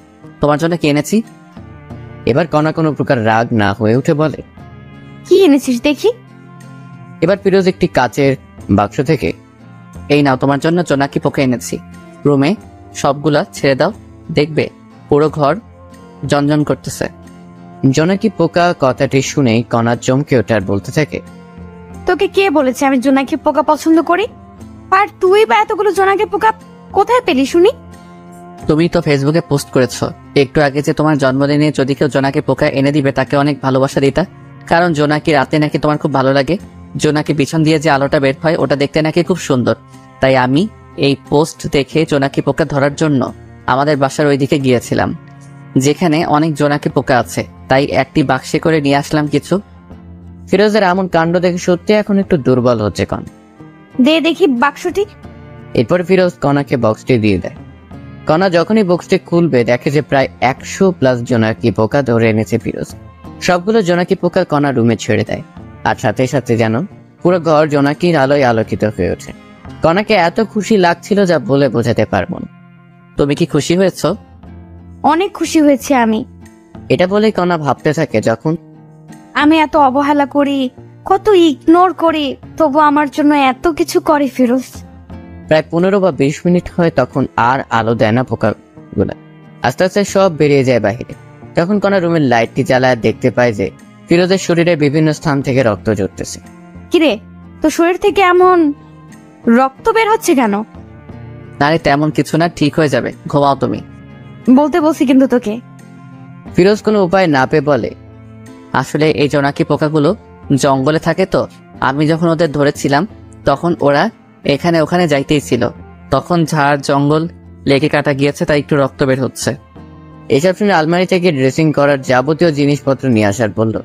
তোমার জন্য কি এনেছি। এবার কণা কোনো প্রকার রাগ না হয়ে উঠে বলে, কি এনেছিস দেখি? এবার ফিরোজ একটি কাচের বাক্স থেকে, এই নাও তোমার জন্য জোনাকি পোকা এনেছি, রুমে সবগুলা ছেড়ে দাও, দেখবে পুরো ঘর জনজন করতেছে। জোনাকি পোকা কথাটি শুনেই কণা চমকে ওঠে আর বলতে থাকে, তোকে কে বলেছে আমি জোনাকি পোকা পছন্দ করি? আর তুই বা এতগুলো জোনাকি পোকা কোথায় পেলি শুনি? তুমি তো ফেসবুকে পোস্ট করেছো একটু আগে যে তোমার জন্মদিনে যদি কেউ জোনাকি পোকা এনে দিবে তাকে অনেক ভালোবাসা দিতা, কারণ জোনাকি রাতে নাকি তোমার খুব ভালো লাগে। জোনাকি পিছন দিয়ে যে আলোটা বের হয় ওটা দেখতে নাকি খুব সুন্দর। তাই আমি এই পোস্ট দেখে জোনাকি পোকা ধরার জন্য আমাদের বাসার ওইদিকে গিয়েছিলাম, যেখানে অনেক জোনাকি পোকা আছে, তাই একটি বাক্সে করে নিয়ে আসলাম কিছু। ফিরোজের এমন কাণ্ড দেখে সত্যি এখন একটু দুর্বল হচ্ছে কণ। দে দেখি বাক্সটি। এরপর ফিরোজ কণাকে বক্সটি দিয়ে দেয়। কণা যখনই বক্সটি খুলবে দেখে যে প্রায় 100+ জোনাকি পোকা ধরে এনেছে ফিরোজ। সবগুলো জোনাকি পোকা কণা রুমে ছেড়ে দেয়, আর সাথে সাথে যেন পুরো ঘর জোনাকির আলোয় আলোকিত হয়ে ওঠে। কণাকে এত খুশি লাগছিল যা বলে বোঝাতে পারবো না। তুমি কি খুশি হয়েছ? অনেক খুশি হয়েছে আমি। এটা বলে কণা ভাবতে থাকে, যখন আমি এত অবহেলা করি, কত ইগনোর করি, তবু আমার জন্য এত কিছু করে ফিরোজ। প্রায় 15 বা 20 মিনিট হয়, তখন আর আলো দেয় না পোকাগুলো। আস্তে আস্তে সব বেরিয়ে যায় বাহিরে। তখন কণা রুমের লাইটটি জ্বালায় দেখতে পায় যে ফিরোজের শরীরে বিভিন্ন স্থান থেকে রক্ত ঝরতেছে। কিরে, তোর শরীর থেকে এমন রক্ত বের হচ্ছে কেন? নারে তেমন কিছু না, ঠিক হয়ে যাবে, ঘুমাও তুমি। বলতে বলছি কিন্তু তোকে। ফিরোজ কোনো উপায় না পেয়ে বলে, আসলে এই জোনাকি পোকাগুলো জঙ্গলে থাকে, তো আমি যখন ওদের ধরেছিলাম তখন ওরা এখানে ওখানে যাইতেই ছিল, তখন ঝাড় জঙ্গল লেগে কাটা গিয়েছে, তাই একটু রক্ত বের হচ্ছে। এসব শুনে আলমারি থেকে ড্রেসিং করার যাবতীয় জিনিসপত্র নিয়ে আসার বলল,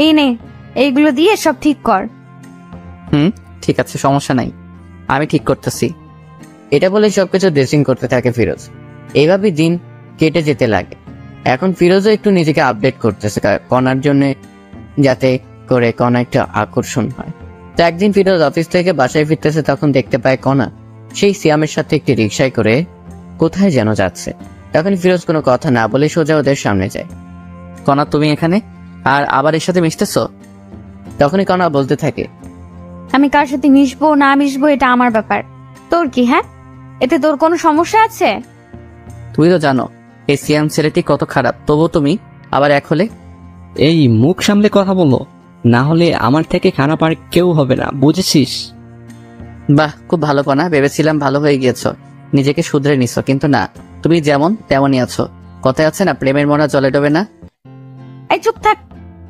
এই নে, এইগুলো দিয়ে সব ঠিক কর। ঠিক আছে, সমস্যা নাই, আমি ঠিক করতেছি। এটা বলে সবকিছু ড্রেসিং করতে থাকে ফিরোজ। এইভাবেই দিন কেটে যেতে লাগে। এখন ফিরোজও একটু নিজেকে আপডেট করতেছে কণার জন্য, যাতে করে কণা একটা আকর্ষণ হয়। তো একদিন ফিরোজ অফিস থেকে বাসায় ফিরতেছে, তখন দেখতে পায় কণা সেই সিয়ামের সাথে একটি রিকশায় করে কোথায় যেন যাচ্ছে। তখন ফিরোজ কোনো কথা না বলে সোজা ওদের সামনে যায়। কণা, তুমি এখানে আর আবার এর সাথে মিশতেছ? তখনই কণা বলতে থাকে, আমি কার সাথে মিশবো না মিশবো এটা আমার ব্যাপার, তোর কি? হ্যাঁ, এতে তোর কোনো সমস্যা আছে? তুই তো জানো এই সিয়াম ছেলেটি কত খারাপ, তবু তুমি আবার এক হলে। এই মুখ সামলে কথা বলো, না হলে আমার থেকে খারাপ আর কেউ হবে না, বুঝেছিস? বাহ, খুব ভালো কণা, ভেবেছিলাম ভালো হয়ে গিয়েছো, নিজেকে শুধরে নিছো, কিন্তু না, তুমি যেমন তেমনই আছো। কথায় আছে না, প্রেমের মনা জলে ডোবে না। এই চুপ থাক,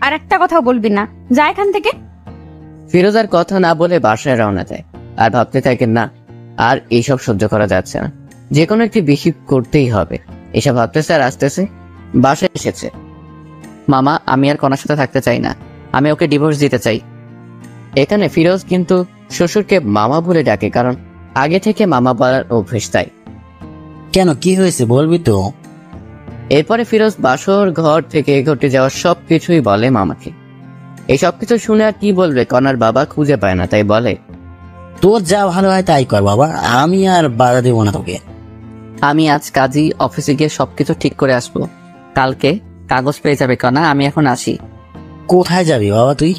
আর একটা কথাও বলবি না, যা এখান থেকে। ফিরোজ আর কথা না বলে বাসায় রওনা দেয়। আর ভাবতে থাকেন না, আর এইসব সহ্য করা যাচ্ছে না, যে কোনো একটি বিহিব করতেই হবে। এসব ভাবতেছে আর আসতেছে বাসায় এসেছে। মামা, আমি আর কণার সাথে থাকতে চাই না, আমি ওকে ডিভোর্স দিতে চাই। এখানে ফিরোজ কিন্তু শ্বশুরকে মামা বলে ডাকে, কারণ আগে থেকে মামা বলার অভ্যেস তাই। কেন, কি হয়েছে বলবি তো? এরপরে ফিরোজ বাসর ঘর থেকে ঘটে যাওয়া সবকিছুই বলে মামাকে। এই সবকিছু শুনে আর কি বলবে, কণার বাবা খুঁজে পায় না, তাই বলে, তোর যা ভালো হয় তাই কর বাবা, আমি আর বাধা দেবো না তোকে। আমি আজ কাজী অফিসে গিয়ে সবকিছু ঠিক করে আসবো, কালকে কাগজ পেয়ে যাবে কণা, আমি এখন আসি। কোথায় যাবি বাবা তুই?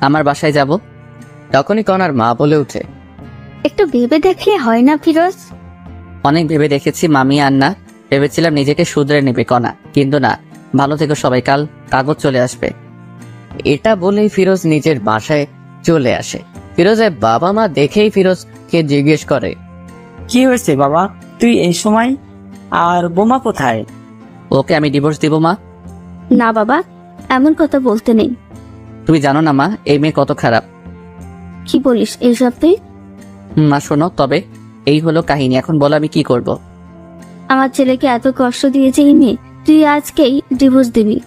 আমার বাসায় যাব। তখনই কণার মা বলে উঠে, একটু ভেবে দেখলে হয় না ফিরোজ? অনেক ভেবে দেখেছি মামি, আর না, ভেবেছিলাম নিজেকে শুধরে নেবে কণা, কিন্তু না, ভালো থেকো সবাই, কাল কাগজ চলে আসবে। এটা বলেই ফিরোজ নিজের বাসায় চলে আসে। ফিরোজের বাবা মা দেখেই ফিরোজকে জিজ্ঞেস করে, কি হয়েছে বাবা, তুই এই সময়? আর বোমা কোথায়? ওকে আমি ডিভোর্স দিব মা। না বাবা, এমন কথা বলতে নেই। তুমি জানো না মা, এই মেয়ে কত খারাপ। কি বলিস এইসব তুই? মা শোনো, তবে এই হলো কাহিনী, এখন বলো আমি কি করব। আমার ছেলেকে এত কষ্ট দিয়েছে এই মেয়ে, তুই আজকেই ডিভোর্স দিবি?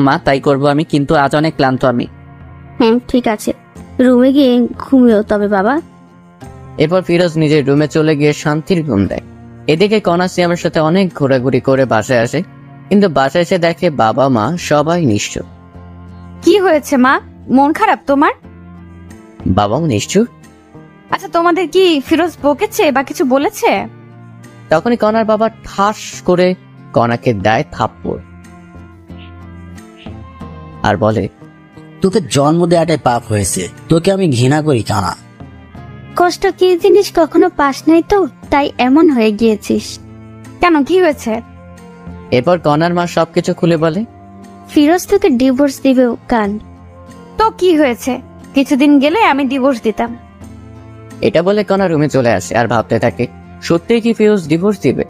মা তাই করব আমি, কিন্তু আজ অনেক ক্লান্ত আমি। হ্যাঁ ঠিক আছে, রুমে গিয়ে ঘুমিও তবে বাবা। এরপর ফিরোজ নিজের রুমে চলে গিয়ে শান্তির ঘুম দেয়। এদিকে কণা সিয়ামের সাথে অনেক ঘোরাঘুরি করে বাসায় আসে, কিন্তু বাসায় এসে দেখে বাবা মা সবাই নিশ্চুপ। কি হয়েছে মা, মন খারাপ তোমার? বাবাও নিশ্চুপ। আচ্ছা, তোমাদের কি ফিরোজ বকেছে বা কিছু বলেছে? তখনই কণার বাবা ঠাস করে কণাকে দেয় থাপ্পড় আর বলে, তোকে জন্ম দেওয়াটাই পাপ হয়েছে, তোকে আমি ঘৃণা করি কানা। কষ্ট কি জিনিস কখনো পাস নাই তো, তাই এমন হয়ে গিয়েছিস। কেন, কি হয়েছে? এরপর কণার মা সবকিছু খুলে বলে, ফিরোজ তোকে ডিভোর্স দিবে কান। তো কি হয়েছে, কিছুদিন গেলে আমি ডিভোর্স দিতাম। এটা বলে কণা রুমে চলে আসে আর ভাবতে থাকে, সত্যিই কি ফিরোজ ডিভোর্স দিবে?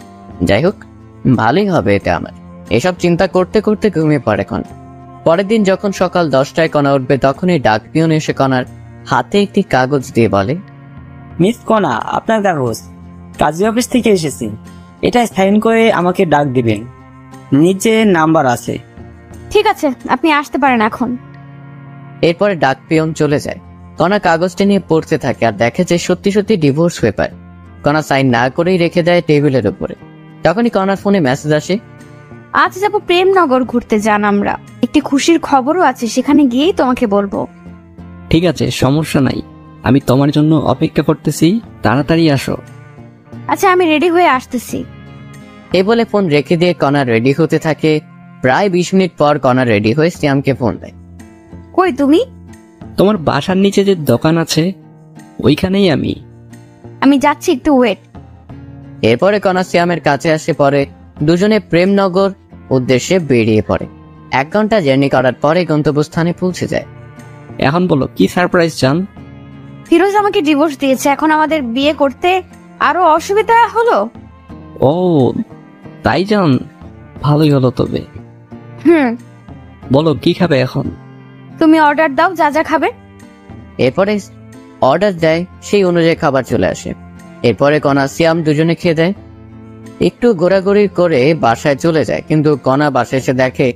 যাই হোক, ভালোই হবে এটা আমার। এসব চিন্তা করতে করতে ঘুমিয়ে পড়ে কণা। পরের দিন যখন সকাল 10টায় কণা উঠবে, তখনই ডাক পিয়ন এসে কণার হাতে একটি কাগজ দিয়ে বলে, মিস কণা, আপনার কাগজ, কাজী অফিস থেকে এসেছি, এটা সাইন করে আমাকে ডাক দিবেন, নিচে নাম্বার আছে। ঠিক আছে, আপনি আসতে পারেন এখন। এরপরে ডাক পিয়ন চলে যায়। কণা কাগজটি নিয়ে পড়তে থাকে আর দেখে যে সত্যি সত্যি ডিভোর্স পেপার। কণা সাইন না করেই রেখে দেয় টেবিলের উপরে। তখনই কণার ফোনে মেসেজ আসে, আজ যাবো প্রেমনগর ঘুরতে, যান আমরা, একটি খুশির খবরও আছে, সেখানে গিয়েই তোমাকে বলবো। ঠিক আছে, সমস্যা নাই, আমি তোমার জন্য অপেক্ষা করতেছি, তাড়াতাড়ি আসো। আচ্ছা, আমি রেডি হয়ে আসতেছি। এ বলে ফোন রেখে দিয়ে কণা রেডি হতে থাকে। প্রায় 20 মিনিট পর কণা রেডি হয়ে সিয়ামকে ফোন দেয়। কই তুমি? তোমার বাসার নিচে যে দোকান আছে ওইখানেই আমি। আমি যাচ্ছি, একটু ওয়েট। এরপরে কণা সিয়ামের কাছে আসে, পরে দুজনে প্রেমনগর উদ্দেশ্যে বেরিয়ে পড়ে। 1 ঘন্টা জার্নি করার পরে গন্তব্যস্থানে পৌঁছে যায়। এখন বলো কি সারপ্রাইজ চান? ফিরোজ আমাকে ডিভোর্স দিয়েছে, এখন আমাদের বিয়ে করতে আরো অসুবিধা হলো। ও তাই যান, ভালোই হলো তবে। বলো কি খাবে এখন? তুমি অর্ডার দাও, যা যা খাবে। এরপরে অর্ডার দেয়, সেই অনুযায়ী খাবার চলে আসে। এরপরে কণা সিয়াম দুজনে খেয়ে দেয়। একটু ঘোরাঘুরি করে বাসায় চলে যায়, কিন্তু কণা বাসায় এসে দেখে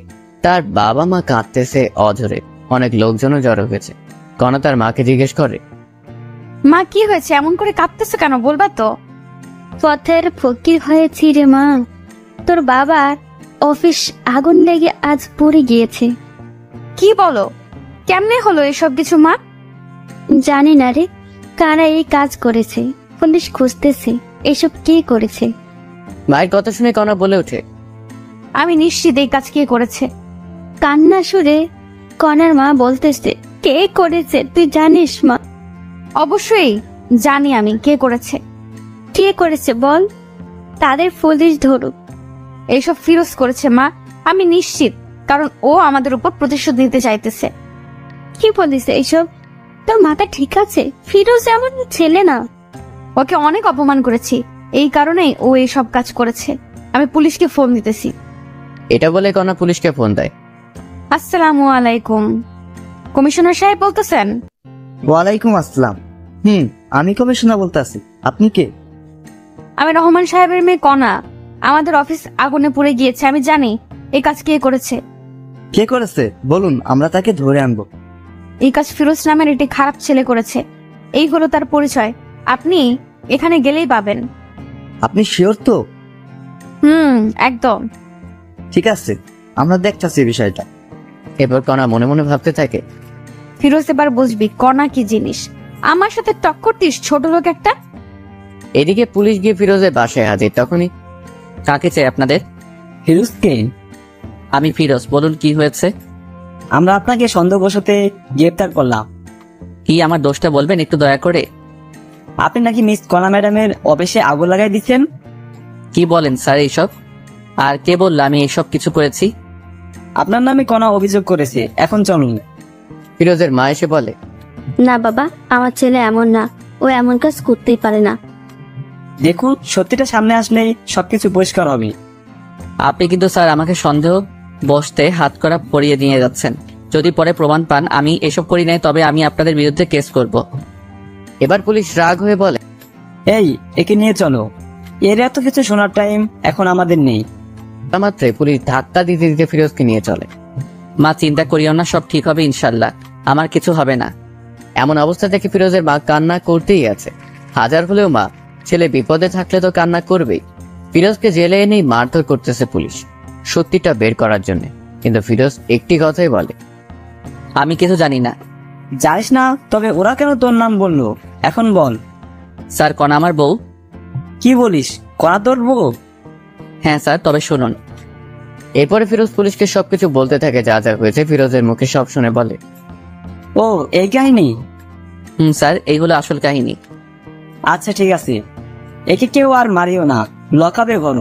তার বাবা মা কাঁদতেছে অঝরে। অনেক লোকজনও জড়ো হয়েছে। কণা তার মাকে জিজ্ঞেস করে, মা কি হয়েছে, এমন করে কাঁদতেছে কেন, বলবা তো? পথের ফকির হয়েছি রে মা, তোর বাবার অফিস আগুন লেগে আজ পড়ে গিয়েছে। কি বলো, কেমনে হলো এসব কিছু মা? জানি না রে, কারা এই কাজ করেছে, পুলিশ খুঁজতেছে এসব কে করেছে। মায়ের কথা শুনে কণা বলে ওঠে, আমি নিশ্চিত এই কাজ কে করেছে। কান্না সুরে কনার মা বলতেছে, কে করেছে তুই জানিস মা? অবশ্যই জানি আমি কে করেছে। কে করেছে বল, তাদের পুলিশ ধরুক। এইসব ফিরোজ করেছে মা, আমি নিশ্চিত, কারণ ও আমাদের উপর প্রতিশোধ নিতে চাইতেছে। কি বলিস এইসব? তোর মাথা ঠিক আছে? ফিরোজ এমন ছেলে না। ওকে অনেক অপমান করেছি, এই কারণেই ও এই সব কাজ করেছে। আমি পুলিশকে ফোন দিতেছি। এটা বলে কণা পুলিশকে ফোন দেয়। আসসালামু আলাইকুম, কমিশনার সাহেব বলতেছেন? ওয়ালাইকুম আসসালাম। আমি কমিশনার বলতেছি, আপনি কে? আমি রহমান সাহেবের মেয়ে কণা। আমাদের অফিস আগুনে পুড়ে গিয়েছে, আমি জানি এই কাজ কে করেছে। কে করেছে বলুন, আমরা তাকে ধরে আনবো। এই কাজ ফিরোজ নামের একটি খারাপ ছেলে করেছে। এই হলো তার পরিচয়, আপনি এখানে গেলেই পাবেন। আপনি শিওর তো? একদম। ঠিক আছে, আমরা দেখতেছি বিষয়টা। এরপর কণা মনে মনে ভাবতে থাকে, ফিরোজ এবার বুঝবি কণা কি জিনিস। আমার সাথে টক্কর দিস ছোট লোক একটা। এদিকে পুলিশ গিয়ে ফিরোজের বাসায় হাজির। তখনই, কাকে চাই আপনাদের? ফিরোজকে। আমি ফিরোজ, বলুন কি হয়েছে? আমরা আপনাকে সন্দেহবশত গ্রেফতার করলাম। কি আমার দোষটা বলবেন একটু দয়া করে? আপনি নাকি মিস কণা ম্যাডামের অফিসে আগুন লাগাই দিচ্ছেন। কি বলেন স্যার এইসব? আর কে বলল আমি এইসব কিছু করেছি? আপনার নামে কণা অভিযোগ করেছে, এখন চলুন। ফিরোজের মা এসে বলে, না বাবা, আমার ছেলে এমন না, ও এমন কাজ করতেই পারে না। দেখুন, সত্যিটা সামনে আসলে সবকিছু পরিষ্কার হবে। আপনি কিন্তু স্যার আমাকে সন্দেহ বসতে হাত করা পরিয়ে নিয়ে যাচ্ছেন। যদি পরে প্রমাণ পান আমি এসব করি নাই, তবে আমি আপনাদের বিরুদ্ধে কেস করব। এবার পুলিশ রাগ হয়ে বলে, এই একে নিয়ে চলো, এর এত কিছু শোনার টাইম এখন আমাদের নেই। মাত্রে পুলিশ ধাক্কা দিতে দিতে ফিরোজকে নিয়ে চলে। মা চিন্তা করিও না, সব ঠিক হবে ইনশাল্লাহ, আমার কিছু হবে না। এমন অবস্থা থেকে ফিরোজের মা কান্না করতেই আছে। হাজার হলেও মা, ছেলে বিপদে থাকলে তো কান্না করবেই। ফিরোজকে জেলে এনেই মারধর করতেছে পুলিশ, সত্যিটা বের করার জন্য। কিন্তু ফিরোজ একটি কথাই বলে, আমি কিছু জানি না। জানিস না? তবে ওরা কেন তোর নাম বললো এখন বল। স্যার কণা আমার বউ। কি বলিস, কণা তোর বউ? হ্যাঁ স্যার, তবে শুনুন। এরপরে ফিরোজ পুলিশকে সবকিছু বলতে থাকে, যা যা হয়েছে। ফিরোজের মুখে সব শুনে বলে, ও এই কাহিনী? স্যার, এই হলো আসল কাহিনী। আচ্ছা ঠিক আছে, একে কেউ আর মারিও না, লকাবে গণ।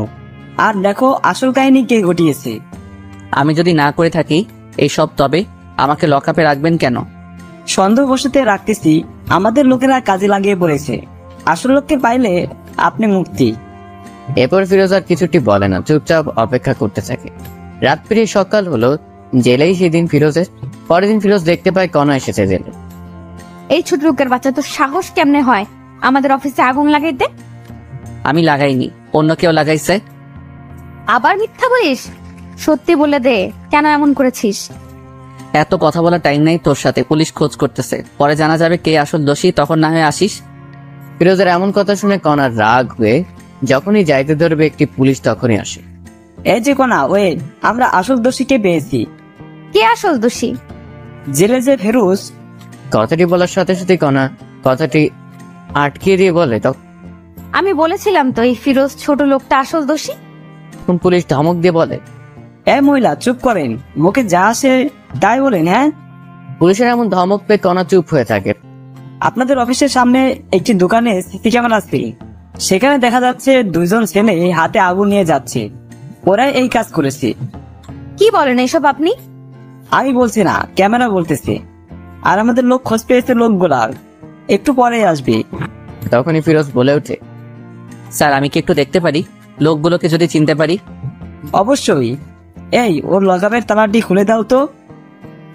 আর দেখো আসল কাহিনী কে ঘটিয়েছে। আমি যদি না করে থাকি এই সব, তবে আমাকে লকআপে রাখবেন কেন? সন্দেহবশত রাখতেছি, আমাদের লোকেরা কাজে লাগিয়ে পড়েছে। আসল লোককে পাইলে আপনি মুক্তি। এরপর ফিরোজ আর কিছুটি বলে না, চুপচাপ অপেক্ষা করতে থাকে। রাত পেরিয়ে সকাল হলো, জেলেই সেদিন ফিরোজের। পরের দিন ফিরোজ দেখতে পায় কণা এসেছে জেলে। এই ছোট লোকের বাচ্চা, তো সাহস কেমনে হয় আমাদের অফিসে আগুন লাগাইতে? আমি লাগাইনি, অন্য কেউ লাগাইছে। আবার মিথ্যা বলিস? সত্যি বলে দে, কেন এমন করেছিস? এত কথা বলার টাইম নাই তোর সাথে, পুলিশ খোঁজ করতেছে, পরে জানা যাবে কে আসল দোষী, তখন না হয় আসিস। ফিরোজের এমন কথা শুনে কণার রাগ হয়ে যখনই যাইতে ধরবে একটি পুলিশ তখনই আসে। এই যে কণা, ওয়ে, আমরা আসল দোষীকে পেয়েছি। কে আসল দোষী? জেলে যে ফিরোজ। কথাটি বলার সাথে সাথে কণা কথাটি আটকিয়ে দিয়ে বলে, আমি বলেছিলাম তো এই ফিরোজ ছোট লোকটা আসল দোষী। তখন পুলিশ ধমক দিয়ে বলে, এ মহিলা চুপ করেন, মুখে যা আসে তাই বলেন। হ্যাঁ, পুলিশের এমন ধমক পেয়ে কণা চুপ হয়ে থাকে। আপনাদের অফিসের সামনে একটি দোকানে সিসি ক্যামেরা আছে, সেখানে দেখা যাচ্ছে দুইজন ছেলে হাতে আগুন নিয়ে যাচ্ছে, ওরাই এই কাজ করেছে। কি বলেন এসব আপনি? আমি বলছি না, ক্যামেরা বলতেছে। আর আমাদের লোক খোঁজ পেয়েছে লোকগুলার, একটু পরে আসবে। তখনই ফিরোজ বলে ওঠে, স্যার আমি কি একটু দেখতে পারি লোকগুলোকে, যদি চিনতে পারি? অবশ্যই। এই ওর লকআপের তালাটি খুলে দাও তো।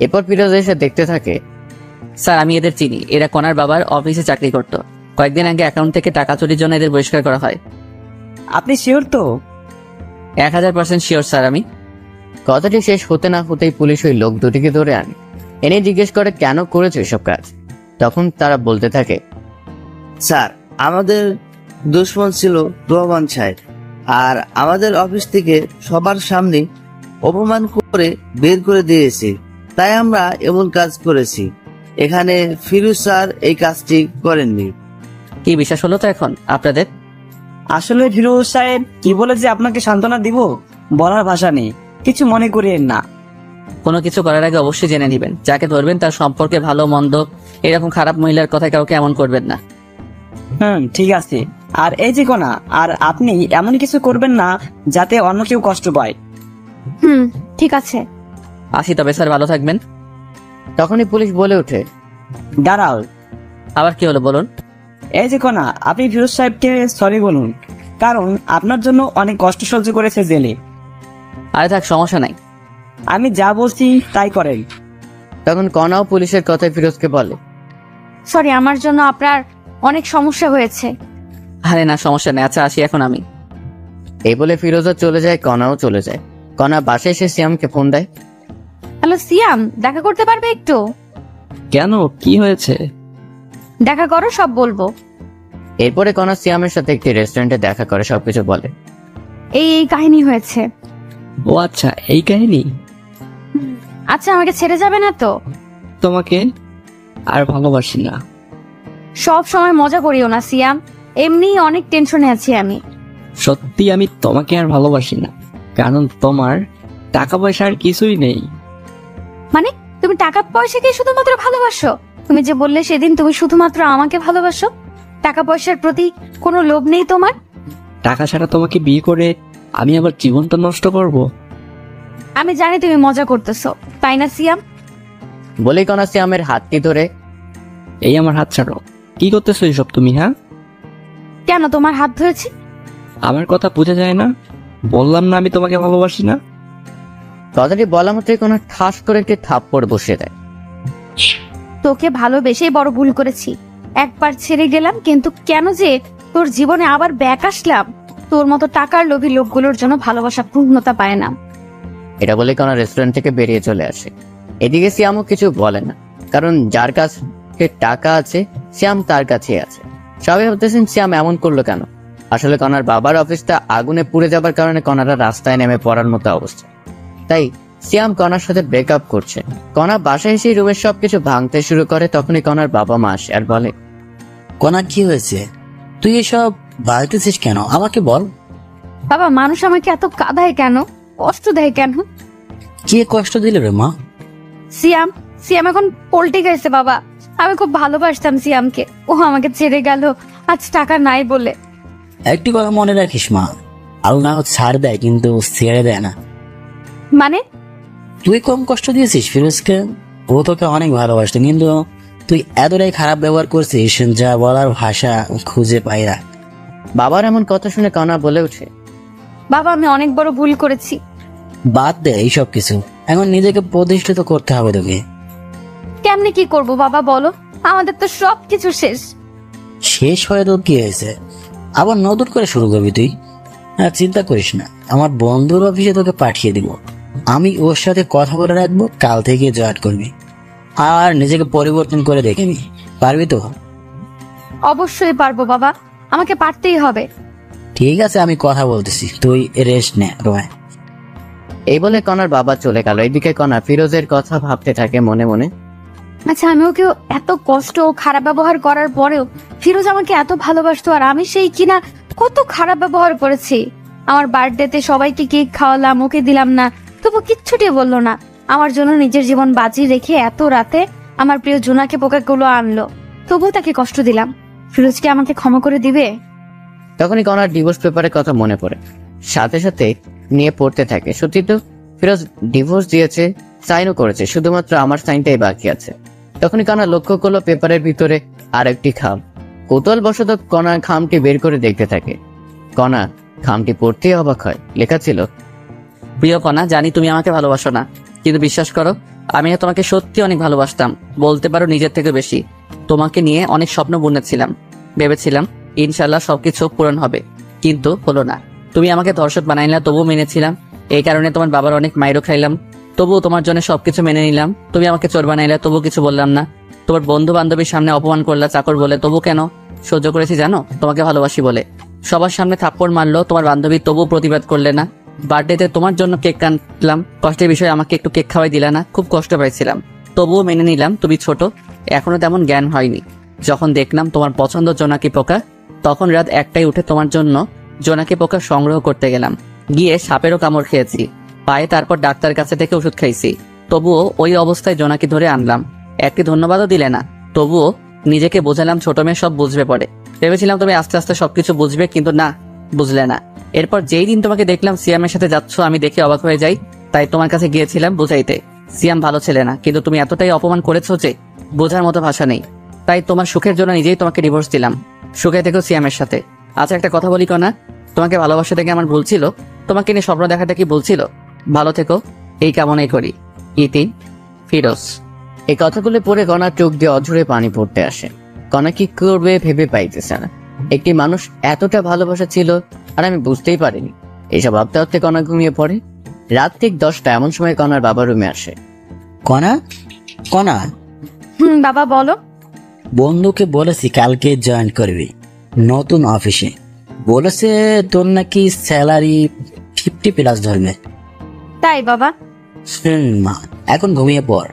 এরপর ফিরোজ এসে দেখতে থাকে, স্যার আমি এদের চিনি, এরা কণার বাবার অফিসে চাকরি করত। কয়েকদিন আগে অ্যাকাউন্ট থেকে টাকা চুরির জন্য এদের বহিষ্কার করা হয়। আপনি শিওর তো? 1000% শিওর স্যার আমি। কথাটি শেষ হতে না হতেই পুলিশ ওই লোক দুটিকে ধরে আনে, এনে জিজ্ঞেস করে কেন করেছে এসব কাজ। তখন তারা বলতে থাকে, স্যার, আমাদের দুশ্মন ছিল রহমান সাহেব, আর আমাদের অফিস থেকে সবার সামনে অপমান করে বের করে দিয়েছে, তাই আমরা এমন কাজ করেছি। এখানে ফিরোজ স্যার এই কাজটি করেননি। কি বিশ্বাস হলো তো এখন আপনাদের? আসলে ফিরোজ সাহেব কি বলে যে আপনাকে সান্ত্বনা দিব বলার ভাষা নেই, কিছু মনে করিয়েন না। কোনো কিছু করার আগে অবশ্যই জেনে নেবেন, যাকে ধরবেন তার সম্পর্কে ভালো মন্দ, এরকম খারাপ মহিলার কথা কাউকে এমন করবেন না। ঠিক আছে, আর এই যে কণা, আর আপনি এমন কিছু করবেন না যাতে অন্য কেউ কষ্ট পায়। ঠিক আছে। আসি তবে স্যার, ভালো থাকবেন। তখনই পুলিশ বলে ওঠে, দাঁড়াও, আবার কি হলো বলুন? এই যে কণা, আপনি ফিরোজ সাহেবকে সরি বলুন, কারণ আপনার জন্য অনেক কষ্ট সহ্য করেছে জেলে। আরে থাক, সমস্যা নাই। আমি যা বলছি তাই করেন। তখন কণাও পুলিশের কথায় ফিরোজকে বলে, সরি, আমার জন্য আপনার অনেক সমস্যা হয়েছে। আরে না, সমস্যা নেই। আচ্ছা আসি এখন আমি। এই বলে ফিরোজও চলে যায়, কণাও চলে যায়। কণা বাসায় এসে সিয়ামকে ফোন দেয়। হ্যালো সিয়াম, দেখা করতে পারবে একটু? কেন, কি হয়েছে? দেখা করো, সব বলবো। এরপরে কণা সিয়ামের সাথে একটি রেস্টুরেন্টে দেখা করে সবকিছু বলে। এই কাহিনী হয়েছে। ও আচ্ছা, এই কাহিনী। আচ্ছা, আমাকে ছেড়ে যাবে না তো? তোমাকে আর ভালোবাসি না। সব সময় মজা করিও না সিয়াম, এমনি অনেক টেনশনে আছি আমি। সত্যি আমি তোমাকে আর ভালোবাসি না, কারণ তোমার টাকা পয়সা আর কিছুই নেই। মানে তুমি টাকা পয়সাকে শুধুমাত্র ভালোবাসো? তুমি যে বললে সেদিন তুমি শুধুমাত্র আমাকে ভালোবাসো, টাকা পয়সার প্রতি কোনো লোভ নেই তোমার? টাকা ছাড়া তোমাকে বিয়ে করে আমি আবার জীবনটা নষ্ট করব? আমি জানি তুমি মজা করতেছো, তাই না সিয়াম? বলেই কণা সিয়ামের হাতটি ধরে, এই আমার হাত ছাড়ো। কি করতেছো এইসব তুমি? হ্যাঁ, কেন তোমার হাত ধরেছি? আমার কথা বোঝা যায় না? বললাম না আমি তোমাকে ভালোবাসি না। কথাটি বলা মাত্রই কণা ঠাস করে একটি থাপ্পড় বসিয়ে দেয়। তোকে ভালোবেসেই বড় ভুল করেছি। একবার ছেড়ে গেলাম, কিন্তু কেন যে তোর জীবনে আবার ব্যাক আসলাম? তোর মতো টাকার লোভী লোকগুলোর জন্য ভালোবাসা পূর্ণতা পায় না। এটা বলে কণা রেস্টুরেন্ট থেকে বেরিয়ে চলে আসে। এদিকে সিয়ামও কিছু বলে না, কারণ যার কাছে টাকা আছে সিয়াম তার কাছে আছে। সবাই ভাবতেছেন সিয়াম এমন করলো কেন। আসলে কণার বাবার অফিসটা আগুনে পুড়ে যাবার কারণে কণারা রাস্তায় নেমে পড়ার মতো অবস্থা। তাই সিয়াম কণার সাথে ব্রেকআপ করছে। কণা বাসায় এসে রুমের সবকিছু ভাঙতে শুরু করে। তখনই কণার বাবা মা আসে আর বলে, কণা কি হয়েছে? তুই এসব বাড়িতেছিস কেন, আমাকে বল। বাবা, মানুষ আমাকে এত কাঁদায় কেন, কষ্ট দেয় কেন? কে কষ্ট দিল রে মা? সিয়াম সিয়াম এখন পল্টে গেছে বাবা। আমি খুব ভালোবাসতাম সিয়ামকে, ও আমাকে ছেড়ে গেল আজ টাকা নাই বলে। একটি কথা মনে রাখিস মা, আল্লাহ ছাড় দেয় কিন্তু ছেড়ে দেয় না। মানে? তুই কম কষ্ট দিয়েছিস ফিরোজকে, ও তোকে অনেক ভালোবাসত, কিন্তু তুই এতটাই খারাপ ব্যবহার করছিস যা বলার ভাষা খুঁজে পাই না। বাবার এমন কথা শুনে কণা বলে ওঠে, বাবা, আমি অনেক বড় ভুল করেছি। বাদ দে এইসব কিছু, এখন নিজেকে প্রতিষ্ঠিত করতে হবে তোকে। কেমনে কি করব বাবা বলো? আমাদের তো সবকিছু শেষ। শেষ হয়ে তো কি হয়েছে, আবার নতুন করে শুরু করবি তুই। হ্যাঁ, চিন্তা করিস না, আমার বন্ধুর অফিসে তোকে পাঠিয়ে দিব। আমি ওর সাথে কথা বলে রাখবো, কাল থেকে জয়েন করবি। আর নিজেকে পরিবর্তন করে দেখে নি, পারবি তো? অবশ্যই পারবো বাবা, আমাকে পারতেই হবে। ঠিক আছে, আমি কথা বলতেছি, তুই রেস্ট নে রোয়। এই বলে কণার বাবা চলে গেল। এদিকে কণা ফিরোজের কথা ভাবতে থাকে মনে মনে। আচ্ছা, আমি ওকে এত কষ্ট ও খারাপ ব্যবহার করার পরেও ফিরোজ আমাকে এত ভালোবাসতো, আর আমি সেই কিনা কত খারাপ ব্যবহার করেছি। আমার বার্থডেতে সবাইকে কেক খাওয়ালাম, ওকে দিলাম না, তবু কিচ্ছুটি বললো না। আমার জন্য নিজের জীবন বাজি রেখে এত রাতে আমার প্রিয় জোনাকে পোকাগুলো আনলো, তবুও তাকে কষ্ট দিলাম। ফিরোজ কি আমাকে ক্ষমা করে দিবে? তখনই কণার ডিভোর্স পেপারের কথা মনে পড়ে, সাথে সাথে নিয়ে পড়তে থাকে। সত্যি তো, ফিরোজ ডিভোর্স দিয়েছে, সাইনও করেছে, শুধুমাত্র আমার সাইনটাই বাকি আছে। তখনই কণা লক্ষ্য করলো পেপারের ভিতরে আর একটি খাম। কৌতূহল বশত কণা খামটি বের করে দেখতে থাকে। কণা খামটি পড়তেই অবাক হয়। লেখা ছিল, প্রিয় কণা, জানি তুমি আমাকে ভালোবাসো না, কিন্তু বিশ্বাস করো আমি তোমাকে সত্যি অনেক ভালোবাসতাম, বলতে পারো নিজের থেকে বেশি। তোমাকে নিয়ে অনেক স্বপ্ন বুনেছিলাম, ভেবেছিলাম ইনশাল্লাহ সবকিছু পূরণ হবে, কিন্তু হলো না। তুমি আমাকে ধর্ষক বানাইলা, তবুও মেনেছিলাম। এই কারণে তোমার বাবার অনেক মাইরও খাইলাম, তবুও তোমার জন্য সবকিছু মেনে নিলাম। তুমি আমাকে চোর বানাইলা, তবুও কিছু বললাম না। তোমার বন্ধু বান্ধবীর সামনে অপমান করলা চাকর বলে, তবু কেন সহ্য করেছি জানো? তোমাকে ভালোবাসি বলে। সবার সামনে থাপ্পড় মারলো তোমার বান্ধবী, তবুও প্রতিবাদ করলে না। বার্থডেতে তোমার জন্য কেক কাটলাম, কষ্টের বিষয়ে আমাকে একটু কেক খাওয়াই দিলা না, খুব কষ্ট পাইছিলাম, তবুও মেনে নিলাম। তুমি ছোট, এখনো তেমন জ্ঞান হয়নি। যখন দেখলাম তোমার পছন্দ জোনাকি পোকা, তখন রাত 1টায় উঠে তোমার জন্য জোনাকি পোকা সংগ্রহ করতে গেলাম। গিয়ে সাপেরও কামড় খেয়েছি পায়ে, তারপর ডাক্তার কাছে থেকে ওষুধ খাইছি, তবুও ওই অবস্থায় জোনাকি ধরে আনলাম। একটি ধন্যবাদও দিলে না, তবুও নিজেকে বোঝালাম ছোট মেয়ে সব বুঝবে পড়ে। ভেবেছিলাম তুমি আস্তে আস্তে সবকিছু বুঝবে, কিন্তু না, বুঝলে না। এরপর যেই দিন তোমাকে দেখলাম সিয়ামের সাথে যাচ্ছ, আমি দেখে অবাক হয়ে যাই। তাই তোমার কাছে গিয়েছিলাম বুঝাইতে, সিয়াম ভালো ছেলে না, কিন্তু তুমি এতটাই অপমান করেছো যে বোঝার মতো ভাষা নেই। তাই তোমার সুখের জন্য নিজেই তোমাকে ডিভোর্স দিলাম। সুখে থেকো সিয়ামের সাথে। আচ্ছা, একটা কথা বলি কনা, তোমাকে ভালোবাসা থেকে আমার ভুল ছিল, তোমাকে নিয়ে স্বপ্ন দেখাটা কি ভুল ছিল? ভালো থেকো, এই কামনাই করি। ইতি, ফিরোজ। এই কথাগুলো পড়ে কণার চোখ দিয়ে অঝরে পানি পড়তে আসে। কণা কি করবে ভেবে পাইতেছে না। একটি মানুষ এতটা ভালোবাসা ছিল আর আমি বুঝতেই পারিনি। এইসব ভাবতে ভাবতে কণা ঘুমিয়ে পড়ে। রাত ঠিক 10টা এমন সময় কণার বাবা রুমে আসে। কণা, কণা, বাবা বলো। বন্ধুকে বলেছি কালকে জয়েন করবি নতুন অফিসে। বলেছে তোর নাকি স্যালারি 50+ ধরবে। তাই বাবা? মা, এখন ঘুমিয়ে পড়,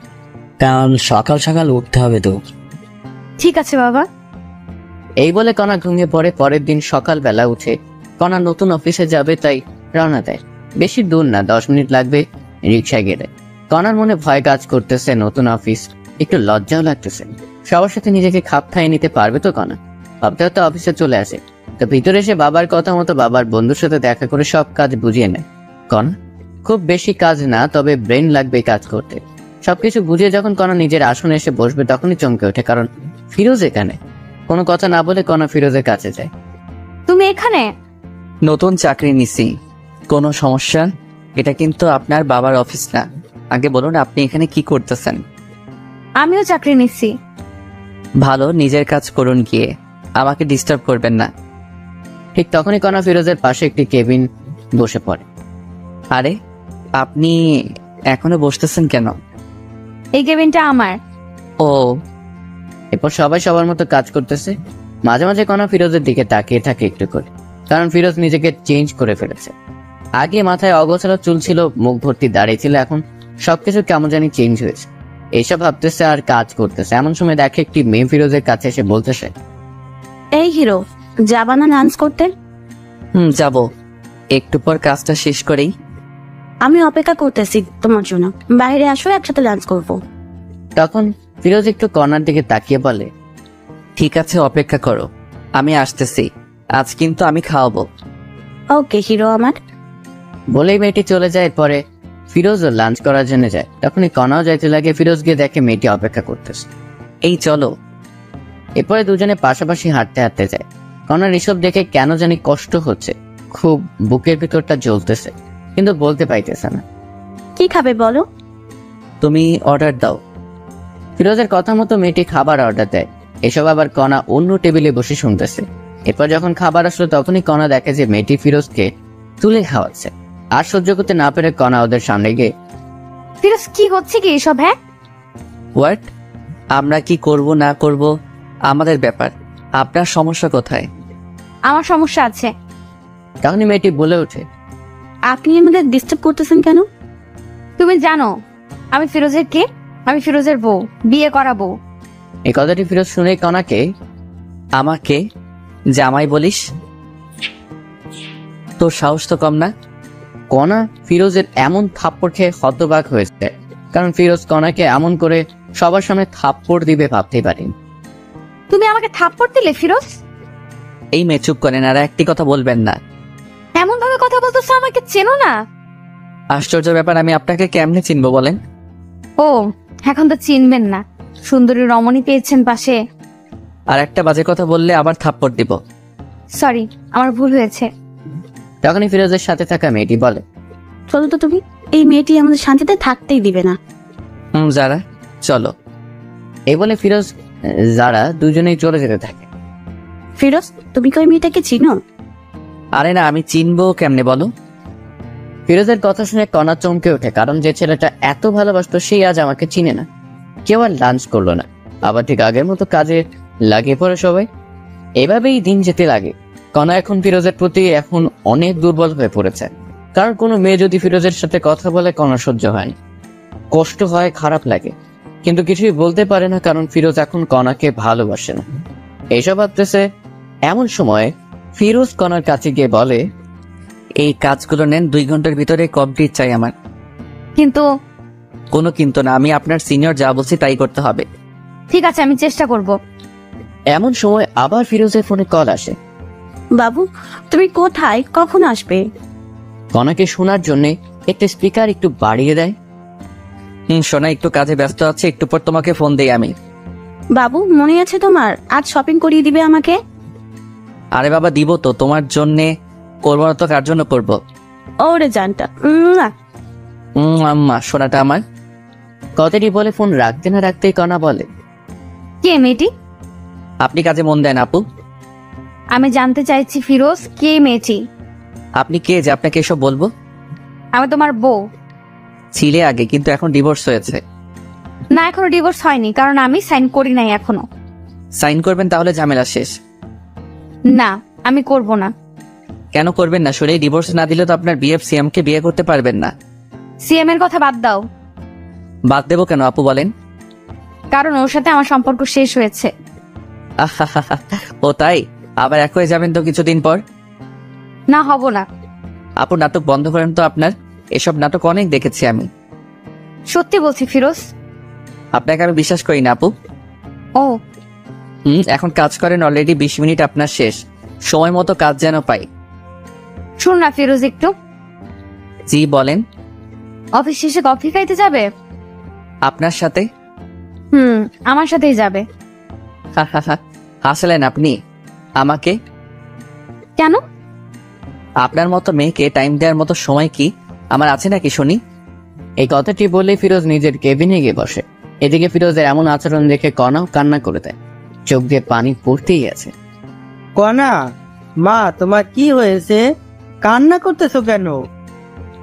কারণ সকাল সকাল উঠতে হবে তো। ঠিক আছে বাবা। এই বলে কণা ঘুমিয়ে পড়ে। পরের দিন সকালবেলা উঠে কণা নতুন অফিসে যাবে, তাই রওনা দেয়। বেশি দূর না, 10 মিনিট লাগবে রিক্সায় গেলে। কণার মনে ভয় কাজ করতেছে, নতুন অফিস, একটু লজ্জাও লাগতেছে। সবার সাথে নিজেকে খাপ খাইয়ে নিতে পারবে তো কণা? ভাবতে ভাবতে অফিসে চলে আসে। তো ভিতরে এসে বাবার কথা মতো বাবার বন্ধুর সাথে দেখা করে সব কাজ বুঝিয়ে নেয়। কণা খুব বেশি কাজ না, তবে ব্রেন লাগবে কাজ করতে। সবকিছু বুঝিয়ে যখন কণা নিজের আসনে এসে বসবে তখনই চমকে ওঠে, কারণ ফিরোজ এখানে। কোনো কথা না বলে কণা ফিরোজের কাছে যায়। তুমি এখানে? নতুন চাকরি নিছি। কোনো সমস্যা? এটা কিন্তু আপনার বাবার অফিস না। আগে বলুন আপনি এখানে কি করতেছেন? আমিও চাকরি নিচ্ছি। ভালো, নিজের কাজ করুন গিয়ে, আমাকে ডিস্টার্ব করবেন না। ঠিক তখনই কণা ফিরোজের পাশে একটি কেবিন বসে পড়ে। আরে, আপনি এখনো বসতেছেন কেন? এই কেবিনটা আমার। ও, এরপর সবাই সবার মতো কাজ করতেছে। মাঝে মাঝে কণা ফিরোজের দিকে তাকিয়ে থাকে একটু করে, কারণ ফিরোজ নিজেকে চেঞ্জ করে ফেলেছে। আগে মাথায় অগোছালো চুল ছিল, মুখ ভর্তি দাঁড়িয়ে ছিল, এখন সবকিছু কেমন জানি চেঞ্জ হয়েছে। এইসব ভাবতেছে আর কাজ করতেছে। এমন সময় দেখে একটি মেয়ে ফিরোজের কাছে এসে বলতেছে, এই হিরো, যাবা না লাঞ্চ করতে? যাব, একটু পর কাজটা শেষ করেই। আমি অপেক্ষা করতেছি তোমার জন্য, বাইরে আসো, একসাথে লাঞ্চ করবো। তখন ফিরোজ একটু কণার দিকে তাকিয়ে বলে, ঠিক আছে, অপেক্ষা করো, আমি আসতেছি। আজ কিন্তু আমি খাওয়াবো। ওকে হিরো আমার। বলেই মেয়েটি চলে যায়। পরে ফিরোজও লাঞ্চ করার জন্য যায়। তখনই কণাও যাইতে লাগে। ফিরোজ গিয়ে দেখে মেয়েটি অপেক্ষা করতেছে। এই চলো। এরপরে দুজনে পাশাপাশি হাঁটতে হাঁটতে যায়। কণার এসব দেখে কেন জানি কষ্ট হচ্ছে, খুব বুকের ভিতরটা জ্বলতেছে, কিন্তু বলতে পাইতেছে না। কি খাবে বলো? তুমি অর্ডার দাও। ফিরোজের কথা মতো মেয়েটি খাবার অর্ডার দেয়। এসব আবার কণা অন্য টেবিলে বসে শুনতেছে। এরপর যখন খাবার আসলো তখনই কণা দেখে যে মেয়েটি ফিরোজকে তুলে খাওয়াচ্ছে। আর সহ্য করতে না পেরে কণা ওদের সামনে গিয়ে, ফিরোজ কি হচ্ছে কি এসব? হ্যাঁ, হোয়াট? আমরা কি করব না করব আমাদের ব্যাপার, আপনার সমস্যা কোথায়? আমার সমস্যা আছে। তখনই মেয়েটি বলে ওঠে, আপনি আমাদের ডিস্টার্ব করতেছেন কেন? তুমি জানো আমি ফিরোজের কে? আমি ফিরোজের বউ, বিয়ে করা বউ। এই কথাটি ফিরোজ শুনে কণাকে, আমাকে জামাই বলিস? তোর সাহস তো কম না। কণা ফিরোজের এমন থাপ্পড় খেয়ে হতবাক হয়েছে, কারণ ফিরোজ কণাকে এমন করে সবার সামনে থাপ্পড় দিবে ভাবতেই পারেনি। তুমি আমাকে থাপ্পড় দিলে ফিরোজ? এই মেয়ে চুপ করেন, আর একটি কথা বলবেন না। এমন ভাবে কথা বলতেছো, আমাকে চেনো না? আশ্চর্য ব্যাপার, আমি আপনাকে কেমনে চিনবো বলেন? ও, এখন তো চিনবেন না, সুন্দরী রমণী পেয়েছেন পাশে। আর একটা বাজে কথা বললে আবার থাপ্পড় দিব। সরি, আমার ভুল হয়েছে। তখনই ফিরোজের সাথে থাকা মেয়েটি বলে, চলো তো তুমি, এই মেয়েটি আমাদের শান্তিতে থাকতেই দিবে না। যারা, চলো। এই বলে ফিরোজ যারা দুজনেই চলে যেতে থাকে। ফিরোজ, তুমি কি ওই মেয়েটাকে চিনো? আরে না, আমি চিনবো কেমনে বলো? ফিরোজের কথা শুনে কণা চমকে ওঠে, কারণ যে ছেলেটা এত ভালোবাসতো সেই আজ আমাকে চিনে না। কেউ আর লাঞ্চ করলো না, আবার ঠিক আগের মতো কাজে লাগিয়ে পড়ে সবাই। এভাবেই দিন যেতে লাগে। কণা এখন ফিরোজের প্রতি এখন অনেক দুর্বল হয়ে পড়েছে, কারণ কোনো মেয়ে যদি ফিরোজের সাথে কথা বলে কণা সহ্য হয়, কষ্ট হয়, খারাপ লাগে, কিন্তু কিছুই বলতে পারে না, কারণ ফিরোজ এখন কণাকে ভালোবাসে না। এইসব ভাবতেছে এমন সময় ফিরোজ কণার কাছে গিয়ে বলে, এই কাজগুলো নেন, 2 ঘন্টার ভিতরে কমপ্লিট চাই আমার। কিন্তু কোনো কিন্তু না, আমি আপনার সিনিয়র, যা বলছি তাই করতে হবে। ঠিক আছে, আমি চেষ্টা করব। এমন সময় আবার ফিরোজের ফোনে কল আসে। বাবু তুমি কোথায়, কখন আসবে? কনাকে শোনার জন্য একটা স্পিকার একটু বাড়িয়ে দেয়। সোনা একটু কাজে ব্যস্ত আছে, একটু পর তোমাকে ফোন দেই আমি। বাবু মনে আছে তোমার, আজ শপিং করিয়ে দিবে আমাকে? আরে বাবা দিব তো, তোমার জন্যে করবো না তো কার জন্য করবো? ওরে জানটা আম্মা সোনাটা আমার। কথাটি বলে ফোন রাখতে না রাখতেই কনা বলে, কে মেয়েটি? আপনি কাজে মন দেন আপু? আমি জানতে চাইছি ফিরোজ, কে মেয়েটি? আপনি কে যে আপনাকে এসব বলবো? আমি তোমার বউ। ছিলে আগে, কিন্তু এখন ডিভোর্স হয়েছে। না, এখনো ডিভোর্স হয়নি, কারণ আমি সাইন করি নাই এখনো। সাইন করবেন তাহলে ঝামেলা শেষ। না, আমি করব না। কেন করবেন না? শুনে ডিভোর্স না দিলে তো আপনার বিএফ সিএমকে বিয়ে করতে পারবেন না। সিএম এর কথা বাদ দাও। বাদ দেবো কেন আপু বলেন? কারণ ওর সাথে আমার সম্পর্ক শেষ হয়েছে। ও তাই? আবার এক হয়ে যাবেন তো কিছুদিন পর? না, হব না। আপু নাটক বন্ধ করেন তো আপনার, এসব নাটক অনেক দেখেছি আমি। সত্যি বলছি ফিরোজ। আপনাকে আমি বিশ্বাস করি না আপু। ও এখন কাজ করেন, অলরেডি 20 মিনিট আপনার শেষ। সময় মতো কাজ যেন পাই। শুন না ফিরোজ, একটু। জি বলেন। অফিস শেষে কফি খাইতে যাবে? আপনার সাথে? আমার সাথেই যাবে। হাসলেন আপনি আমাকে? কেন? আপনার মতো মেয়েকে টাইম দেওয়ার মতো সময় কি আমার আছে নাকি শুনি? এই কথাটি বলে ফিরোজ নিজের কেবিনে গিয়ে বসে। এদিকে ফিরোজের এমন আচরণ দেখে কনাও কান্না করে দেয়, চোখ দিয়ে পানি পড়তেই আছে। কনা, মা তোমার কি হয়েছে? কান্না করতেছো কেন?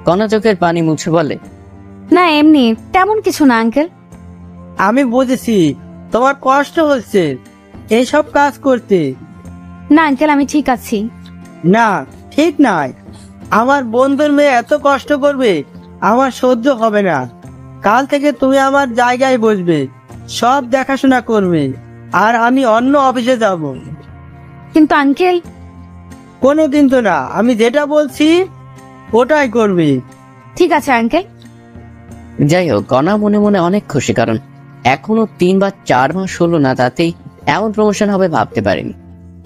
কনা চোখের পানি মুছে বলে, না এমনি, তেমন কিছু না আঙ্কেল। আমি বুঝেছি তোমার কষ্ট হচ্ছে এইসব কাজ করতে। না আঙ্কেল, আমি ঠিক আছি। না, ঠিক নাই। আমার বন্ধুর মেয়ে এত কষ্ট করবে আমার সহ্য হবে না। কাল থেকে তুমি আমার জায়গায় বসবে, সব দেখাশোনা করবে, আর আমি অন্য অফিসে যাব। কিন্তু আঙ্কেল। কোনো কিন্তু না, আমি যেটা বলছি ওটাই করবে। ঠিক আছে আঙ্কেল। যাই হোক, কনা মনে মনে অনেক খুশি, কারণ এখনো 3 বা 4 মাস হলো না, তাতেই এমন প্রমোশন হবে ভাবতে পারেনি।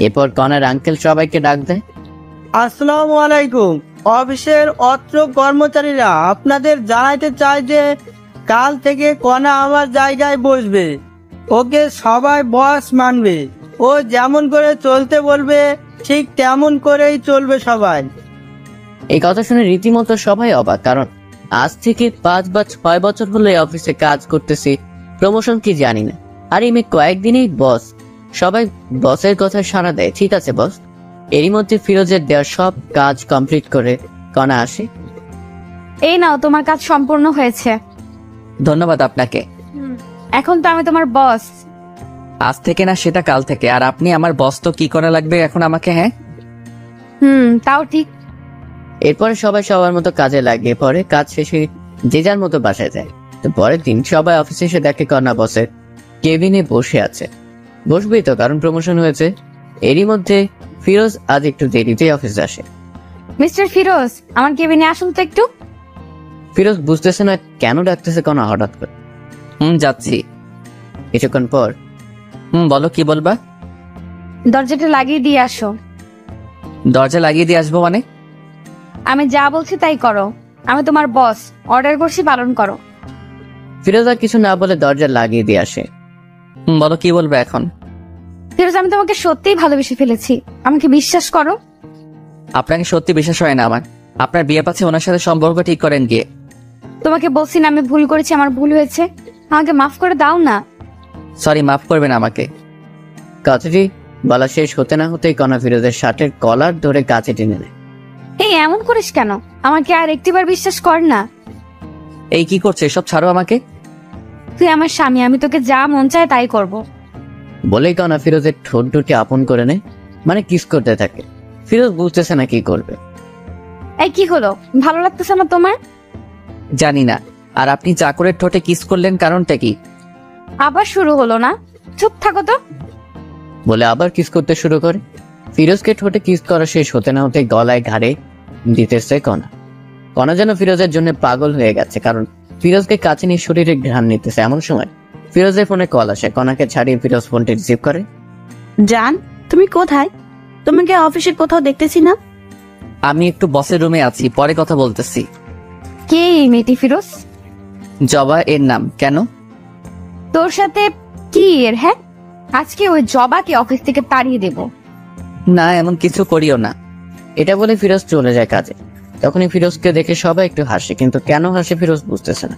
এরপর কনার আঙ্কেল সবাইকে ডাক দেয়। আসসালামু আলাইকুম। অফিসের অত্র কর্মচারীরা আপনাদের জানাইতে চায় যে কাল থেকে কনা আমার জায়গায় বসবে। ওকে সবাই বস মানবে, ও যেমন করে চলতে বলবে ঠিক তেমন করেই চলবে সবাই। এই কথা শুনে রীতিমতো সবাই অবাক, কারণ আজ থেকে 5 বা 6 বছর হলো এই অফিসে কাজ করতেছি, প্রমোশন কি জানি না। আর এই মেয়ে কয়েকদিনেই বস। সবাই বসের কথা সাড়া দেয়, ঠিক আছে বস। এরই মধ্যে ফিরোজের দেওয়া সব কাজ কমপ্লিট করে কনা আসে। এই নাও, তোমার কাজ সম্পূর্ণ হয়েছে। ধন্যবাদ আপনাকে। এখন তো আমি তোমার বস। আজ থেকে না, সেটা কাল থেকে। আর আপনি আমার বস তো কি করা লাগবে এখন আমাকে? হ্যাঁ তাও ঠিক। এরপরে সবাই সবার মতো কাজে লাগিয়ে পড়ে। কাজ শেষে যে যার মতো বাসায় যায়। তো পরের দিন সবাই অফিসে এসে দেখে কনা বসের কেবিনে বসে আছে। বসবেই তো, কারণ প্রমোশন হয়েছে। এরই মধ্যে ফিরোজ আজ একটু দেরিতে অফিসে আসে। মিস্টার ফিরোজ, আমার কেবিনে আসুন তো একটু। ফিরোজ বুঝতেছে না কেন ডাকতেছে কনা হঠাৎ করে। যাচ্ছি। কিছুক্ষণ পর, বলো কি বলবা? দরজাটা লাগিয়ে দিয়ে আসো। দরজা লাগিয়ে দিয়ে আসবো মানে? আমি যা বলছি তাই করো। আমি তোমার বস, অর্ডার করছি, পালন করো। ফিরোজ আর কিছু না বলে দরজা লাগিয়ে দিয়ে আসে। বলো কি বলবে এখন? ফিরোজ, আমি তোমাকে সত্যিই ভালোবেসে ফেলেছি, আমাকে বিশ্বাস করো। আপনাকে সত্যি বিশ্বাস হয় না আমার। আপনার বিয়ে পাচ্ছে, ওনার সাথে সম্পর্ক ঠিক করেন গিয়ে। তোমাকে বলছি না আমি ভুল করেছি, আমার ভুল হয়েছে, আমাকে মাফ করে দাও না। সরি, মাফ করবেন আমাকে। কথাটি বলা শেষ হতে না হতেই কনা ফিরোজের শার্টের কলার ধরে কাছে টেনে নেয়। এই এমন করিস কেন? আমাকে আর একটিবার বিশ্বাস কর না। এই কি করছে? এসব ছাড়ো আমাকে। তুই আমার স্বামী, আমি তোকে যা মন চায় তাই করব। বলেই কনা ফিরোজের ঠোঁট দুটি আপন করে নেয়, মানে কিস করতে থাকে। ফিরোজ বুঝতেছে না কি করবে। এই কি হলো, ভালো লাগতেছে না তোমার? জানি না। আর আপনি চাকরের ঠোঁটে কিস করলেন, কারণটা কি? আবার শুরু হলো না? চুপ থাকো তো। বলে আবার কিস করতে শুরু করে। ফিরোজকে ঠোঁটে কিস করা শেষ হতে না হতে গলায় ঘাড়ে দিতেছে কনা। কনা যেন ফিরোজের জন্য পাগল হয়ে গেছে, কারণ ফিরোজকে কাছে নিয়ে শরীরে ঘ্রাণ নিতেছে। এমন সময় ফিরোজের ফোনে কল আসে। কনাকে ছাড়িয়ে ফিরোজ ফোনটি রিসিভ করে। জান, তুমি কোথায়? তোমাকে অফিসের কোথাও দেখতেছি না। আমি একটু বসের রুমে আছি, পরে কথা বলতেছি। কে এই মেয়েটি ফিরোজ? জবা এর নাম। কেন? তোর সাথে কি এর? হ্যাঁ, আজকে ওই জবাকে অফিস থেকে তাড়িয়ে দেব। না, এমন কিছু করিও না। এটা বলে ফিরোজ চলে যায় কাজে। তখনই ফিরোজকে দেখে সবাই একটু হাসে, কিন্তু কেন হাসে ফিরোজ বুঝতেছে না।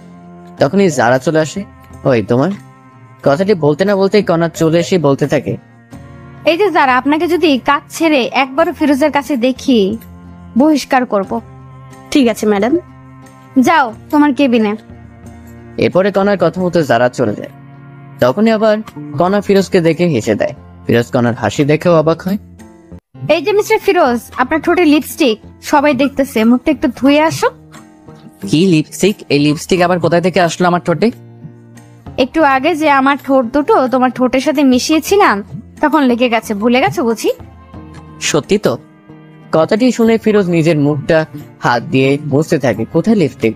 তখনই যারা চলে আসে। ওই তোমার কথাটি বলতে না বলতেই কণা চলে এসে বলতে থাকে, এই যে যারা, আপনাকে যদি কাজ ছেড়ে একবারও ফিরোজের কাছে দেখি বহিষ্কার করব। ঠিক আছে ম্যাডাম। যাও তোমার কেবিনে। এরপরে কণার কথা মতো যারা চলে যায়। তখনই আবার কণা ফিরোজকে দেখে হেসে দেয়। ফিরোজ কণার হাসি দেখেও অবাক হয়। এই যে মিস্টার ফিরোজ, আপনার ঠোঁটে লিপস্টিক, সবাই দেখতেছে, মুখটা একটু ধুয়ে আসো। কি লিপস্টিক? এই লিপস্টিক আবার কোথায় থেকে আসলো আমার ঠোঁটে? একটু আগে যে আমার ঠোঁট দুটো তোমার ঠোঁটের সাথে মিশিয়েছিলাম, তখন লেগে গেছে, ভুলে গেছো বুঝি? সত্যি তো? কথাটি শুনে ফিরোজ নিজের মুখটা হাত দিয়ে মুছতে থাকে। কোথায় লিপস্টিক?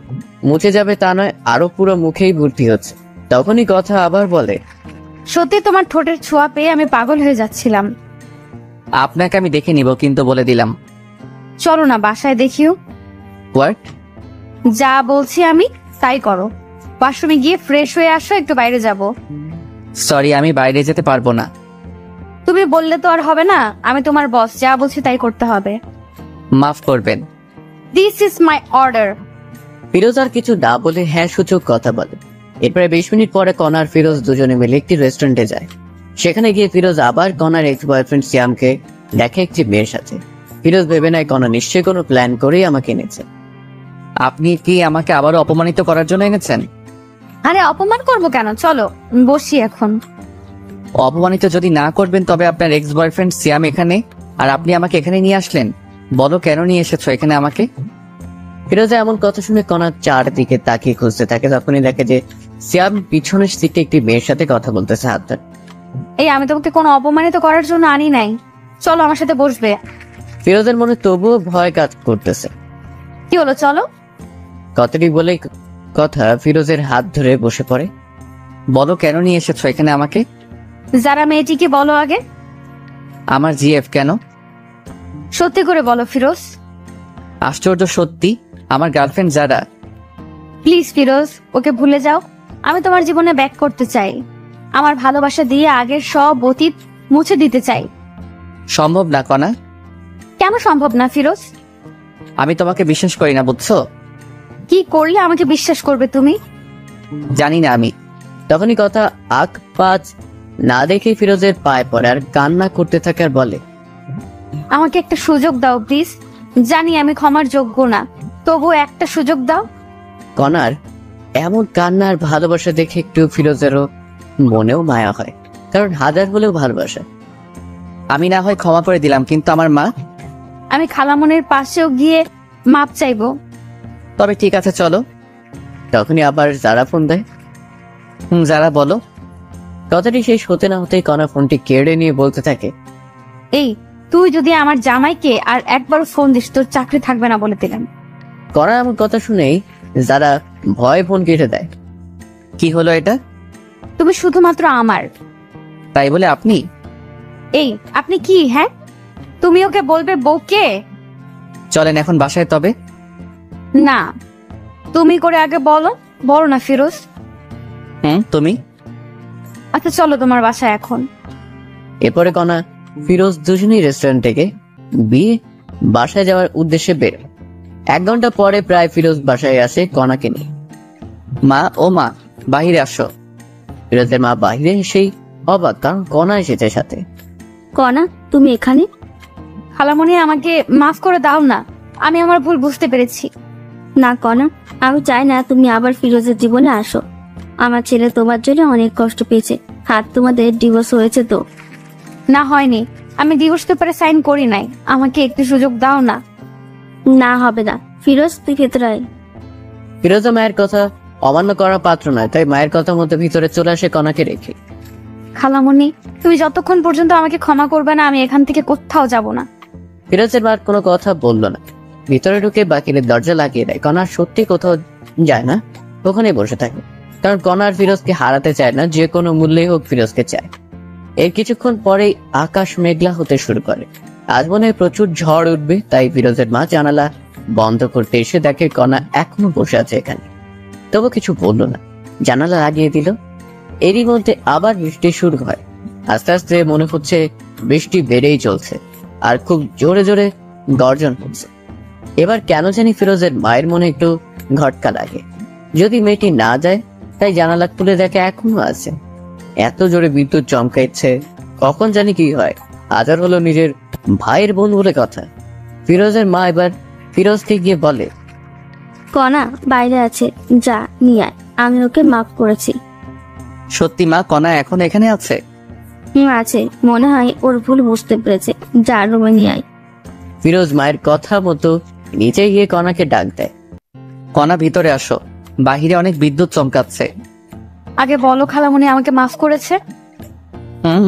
মুছে যাবে তা নয়, আরো পুরো মুখেই ভর্তি হচ্ছে। তখনই কথা আবার বলে, সত্যি তোমার ঠোঁটের ছোঁয়া পেয়ে আমি পাগল হয়ে যাচ্ছিলাম। আপনাকে আমি দেখে নিব, কিন্তু বলে দিলাম। চলো না বাসায় দেখিও। হোয়াট? যা বলছি আমি তাই করো। ওয়াশরুমে গিয়ে ফ্রেশ হয়ে আসো, একটু বাইরে যাব। সরি, আমি বাইরে যেতে পারবো না। তুমি বললে তো আর হবে না, আমি তোমার বস, যা বলছি তাই করতে হবে। মাফ করবেন। This is my order. Firoz আর কিছু না বলে হ্যাঁ সূচক কথা বলে। এরপরে 20 মিনিট পরে কণা আর ফিরোজ দুজনে মিলে একটি রেস্টুরেন্টে যায়। সেখানে গিয়ে ফিরোজ আবার কণার এক্স বয়ফ্রেন্ড সিয়ামকে দেখে একটি মেয়ের সাথে। ফিরোজ ভেবে নেয় কণা নিশ্চয়ই কোনো প্ল্যান করেই আমাকে এনেছে। আপনি কি আমাকে আবারও অপমানিত করার জন্য এনেছেন? আরে অপমান করবো কেন, চলো বসি এখন। অপমানিত যদি না করবেন তবে আপনার এক্স বয়ফ্রেন্ড সিয়াম এখানে, আর আপনি আমাকে এখানে নিয়ে আসলেন। বলো কেন নিয়ে এসেছো এখানে আমাকে? ফিরোজা এমন কথা শুনে কণা চারদিকে তাকিয়ে খুঁজতে থাকে। তখনই দেখে যে সিয়াম পিছনের সিটে একটি মেয়ের সাথে কথা বলতেছে হাত ধরে। এই আমি তোমাকে কোনো অপমানিত করার জন্য আনি নাই, চলো আমার সাথে বসবে। ফিরোজের মনে তবুও ভয় কাজ করতেছে। কি হলো, চলো। কথাটি বলে কথা ফিরোজের হাত ধরে বসে পড়ে। বলো কেন নিয়ে এসেছো এখানে আমাকে? যারা মেয়েটিকে বলো আগে। আমার জিএফ কেন? সত্যি করে বলো ফিরোজ। আশ্চর্য, সত্যি আমার গার্লফ্রেন্ড যারা। প্লিজ ফিরোজ, ওকে ভুলে যাও। আমি তোমার জীবনে ব্যাক করতে চাই, আমার ভালোবাসা দিয়ে আগের সব অতীত মুছে দিতে চাই। সম্ভব না কণা। কেন সম্ভব না ফিরোজ? আমি তোমাকে বিশ্বাস করি না, বুঝছো? কি করলে আমাকে বিশ্বাস করবে তুমি? জানি না আমি। তখনই কথা আক পাঁচ না দেখে ফিরোজের পায়ে পড়ে আর কান্না করতে থাকে আর বলে, আমাকে একটা সুযোগ দাও প্লিজ। জানি আমি ক্ষমার যোগ্য না, তবু একটা সুযোগ দাও। কণার এমন কান্নার ভালোবাসা দেখে একটু ফিরোজেরও মনেও মায়া হয়, কারণ হাজার হলেও ভালোবাসা। আমি না হয় ক্ষমা করে দিলাম, কিন্তু আমার মা। আমি খালামনের পাশেও গিয়ে মাপ চাইবো। তবে ঠিক আছে, চলো। তখনই আবার যারা ফোন দেয়। যারা বলো। কথাটি শেষ হতে না হতেই কণা ফোনটি কেড়ে নিয়ে বলতে থাকে, এই তুই যদি আমার জামাইকে আর একবার ফোন দিস, তোর চাকরি থাকবে না বলে দিলাম। কণা এমন কথা শুনেই যারা ভয় ফোন কেটে দেয়। কি হলো এটা? তুমি শুধুমাত্র আমার। তাই বলে আপনি? এই আপনি কি? হ্যাঁ, তুমি ওকে বলবে বউকে? চলেন এখন বাসায়। তবে না, তুমি করে আগে বলো। বলো না ফিরোজ। তুমি। আচ্ছা চলো তোমার বাসায় এখন। এরপরে কণা ফিরোজ দুজনেই রেস্টুরেন্ট থেকে বিয়ে বাসায় যাওয়ার উদ্দেশ্যে বের। 1 ঘন্টা পরে প্রায় ফিরোজ বাসায় আসে কণাকে নিয়ে। মা, ও মা, বাহিরে আসো। ফিরোজের মা বাহিরে এসেই অবাক, কারণ কণা এসেছে সাথে। কণা, তুমি এখানে? খালামণি আমাকে মাফ করে দাও না, আমি আমার ভুল বুঝতে পেরেছি। না কণা, আমি চাই না তুমি আবার ফিরোজের জীবনে আসো। আমার ছেলে তোমার জন্য অনেক কষ্ট পেয়েছে। হাত তোমাদের ডিভোর্স হয়েছে তো? না হয়নি, আমি ডিভোর্স পেপারে সাইন করি নাই। আমাকে একটু সুযোগ দাও না। না হবে না। ফিরোজ, তুই ভেতরে আয়। ফিরোজা মায়ের কথা অমান্য করার পাত্র নয়, তাই মায়ের কথা মতো ভিতরে চলে আসে কণাকে রেখে। খালামণি, তুমি যতক্ষণ পর্যন্ত আমাকে ক্ষমা করবে না, আমি এখান থেকে কোথাও যাব না। ফিরোজের মা কোনো কথা বললো না, ভিতরে ঢুকে বাকিলের দরজা লাগিয়ে দেয়। কণা সত্যি কোথাও যায় না, ওখানে বসে থাকে, কারণ কণা আর ফিরোজকে হারাতে চায় না, যে কোনো মূল্যে হোক ফিরোজকে চায়। এর কিছুক্ষণ পরেই আকাশ মেঘলা হতে শুরু করে। আজ মনে হয় প্রচুর ঝড় উঠবে, তাই ফিরোজের মা জানালা বন্ধ করতে এসে দেখে কণা এখনো বসে আছে এখানে। তবু কিছু বলল না, জানালা লাগিয়ে দিল। এরই মধ্যে আবার বৃষ্টি শুরু হয়। আস্তে আস্তে মনে হচ্ছে বৃষ্টি বেড়েই চলছে, আর খুব জোরে জোরে গর্জন হচ্ছে। এবার কেন জানি ফিরোজের মায়ের মনে একটু ঘটকা লাগে। যদি মেয়েটি না যায়, তাই জানালা খুলে দেখে এখনো আছে। এত জোরে বিদ্যুৎ চমকাইছে, কখন জানি কি হয়। আজার হলো নিজের ভাইয়ের বোন বলে কথা। ফিরোজের মা এবার ফিরোজকে গিয়ে বলে, কণা বাইরে আছে, যা নিয়ে আয়, আমি ওকে মাফ করেছি। সত্যি মা, কণা এখন এখানে আছে? আছে, মনে হয় ওর ভুল বুঝতে পেরেছে, যা রুমে নিয়ে আয়। ফিরোজ মায়ের কথা মতো নিচে গিয়ে কণাকে ডাক দেয়। কণা ভিতরে আসো, বাহিরে অনেক বিদ্যুৎ চমকাচ্ছে। আগে বলো খালামণি আমাকে মাফ করেছে?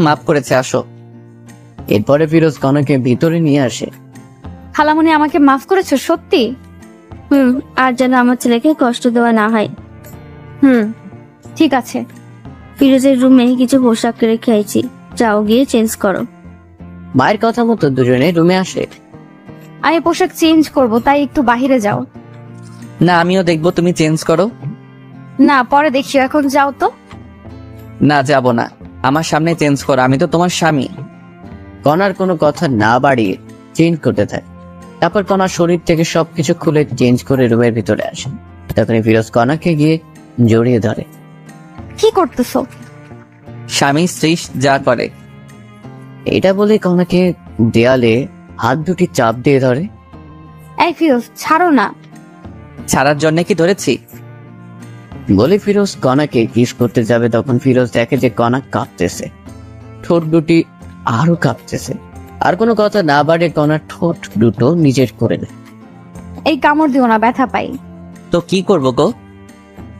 মাফ করেছে, আসো। এরপরে ফিরোজ কণাকে ভিতরে নিয়ে আসে। খালামণি আমাকে মাফ করেছে সত্যি? আর যেন আমার ছেলেকে কষ্ট দেওয়া না হয়। ঠিক আছে। ফিরোজের রুমে কিছু পোশাক রেখে আইছি, যাও গিয়ে চেঞ্জ করো। মায়ের কথা মতো দুজনে রুমে আসে। আমি পোশাক চেঞ্জ করব, তাই একটু বাহিরে যাও। না, আমিও দেখবো, তুমি চেঞ্জ করো। না, পরে দেখিও, এখন যাও তো। না, যাব না, আমার সামনে চেঞ্জ করো, আমি তো তোমার স্বামী। কণার কোনো কথা না বাড়িয়ে চেঞ্জ করতে থাকে। তারপর কণার শরীর থেকে সবকিছু খুলে চেঞ্জ করে রুমের ভিতরে আসে। তখনই ফিরোজ কণাকে গিয়ে জড়িয়ে ধরে। কি করতেছো? স্বামী স্ত্রী যা করে। এটা বলে কণাকে দেয়ালে হাত দুটি চাপ দিয়ে ধরে। এই ফিরোজ, ছাড়ো না। ছাড়ার জন্য কি ধরেছি? বলে ফিরোজ কণাকে কিস করতে যাবে, তখন ফিরোজ দেখে যে কণা কাঁপতেছে, ঠোঁট দুটি আরো কাঁপতেছে। আর কোনো কথা না বাড়ে কণার ঠোঁট দুটো নিজের করে নেয়। এই কামড় দিও না, ব্যথা পাই। তো কি করবো গো?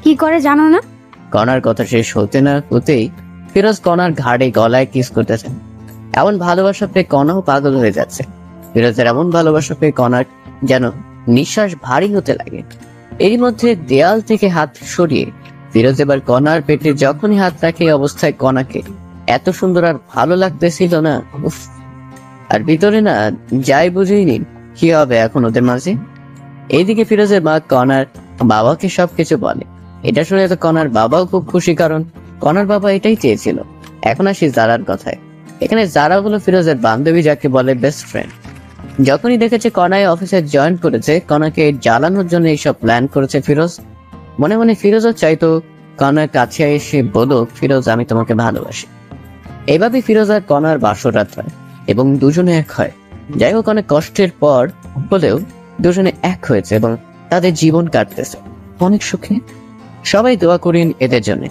কি করে জানো না? কণার কথা শেষ হতে না হতেই ফিরোজ কণার ঘাড়ে গলায় কিস করতেছে। এমন ভালোবাসা পেয়ে কণাও পাগল হয়ে যাচ্ছে। ফিরোজের এমন ভালোবাসা পেয়ে কণার যেন নিঃশ্বাস ভারী হতে লাগে। এরই মধ্যে দেয়াল থেকে হাত সরিয়ে ফিরোজ এবার কণার পেটে যখনই হাত রাখে, এই অবস্থায় কণাকে এত সুন্দর আর ভালো লাগতেছিল না। উফ! আর ভিতরে না যাই বুঝেই নিন কি হবে এখন ওদের মাঝে। এইদিকে ফিরোজের মা কণার বাবাকে সবকিছু বলে। এটা শুনে তো কণার বাবাও খুব খুশি, কারণ কণার বাবা এটাই চেয়েছিল। এখন আসি জারার কথায়। এখানে জারা হলো ফিরোজের বান্ধবী, যাকে বলে বেস্ট ফ্রেন্ড। যখনই দেখেছে কণায় অফিসে জয়েন করেছে, কণাকে জ্বালানোর জন্য এইসব প্ল্যান করেছে ফিরোজ। মনে মনে ফিরোজও চাইতো কণার কাছে এসে বলো, ফিরোজ আমি তোমাকে ভালোবাসি। এইভাবে ফিরোজ আর কণার বাসরাত হয় এবং দুজনে এক হয়। যাই হোক, অনেক কষ্টের পর হলেও দুজনে এক হয়েছে এবং তাদের জীবন কাটতেছে অনেক সুখে। সবাই দোয়া করেন এদের জন্য।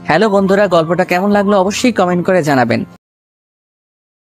হ্যালো বন্ধুরা, গল্পটা কেমন লাগলো অবশ্যই কমেন্ট করে জানাবেন।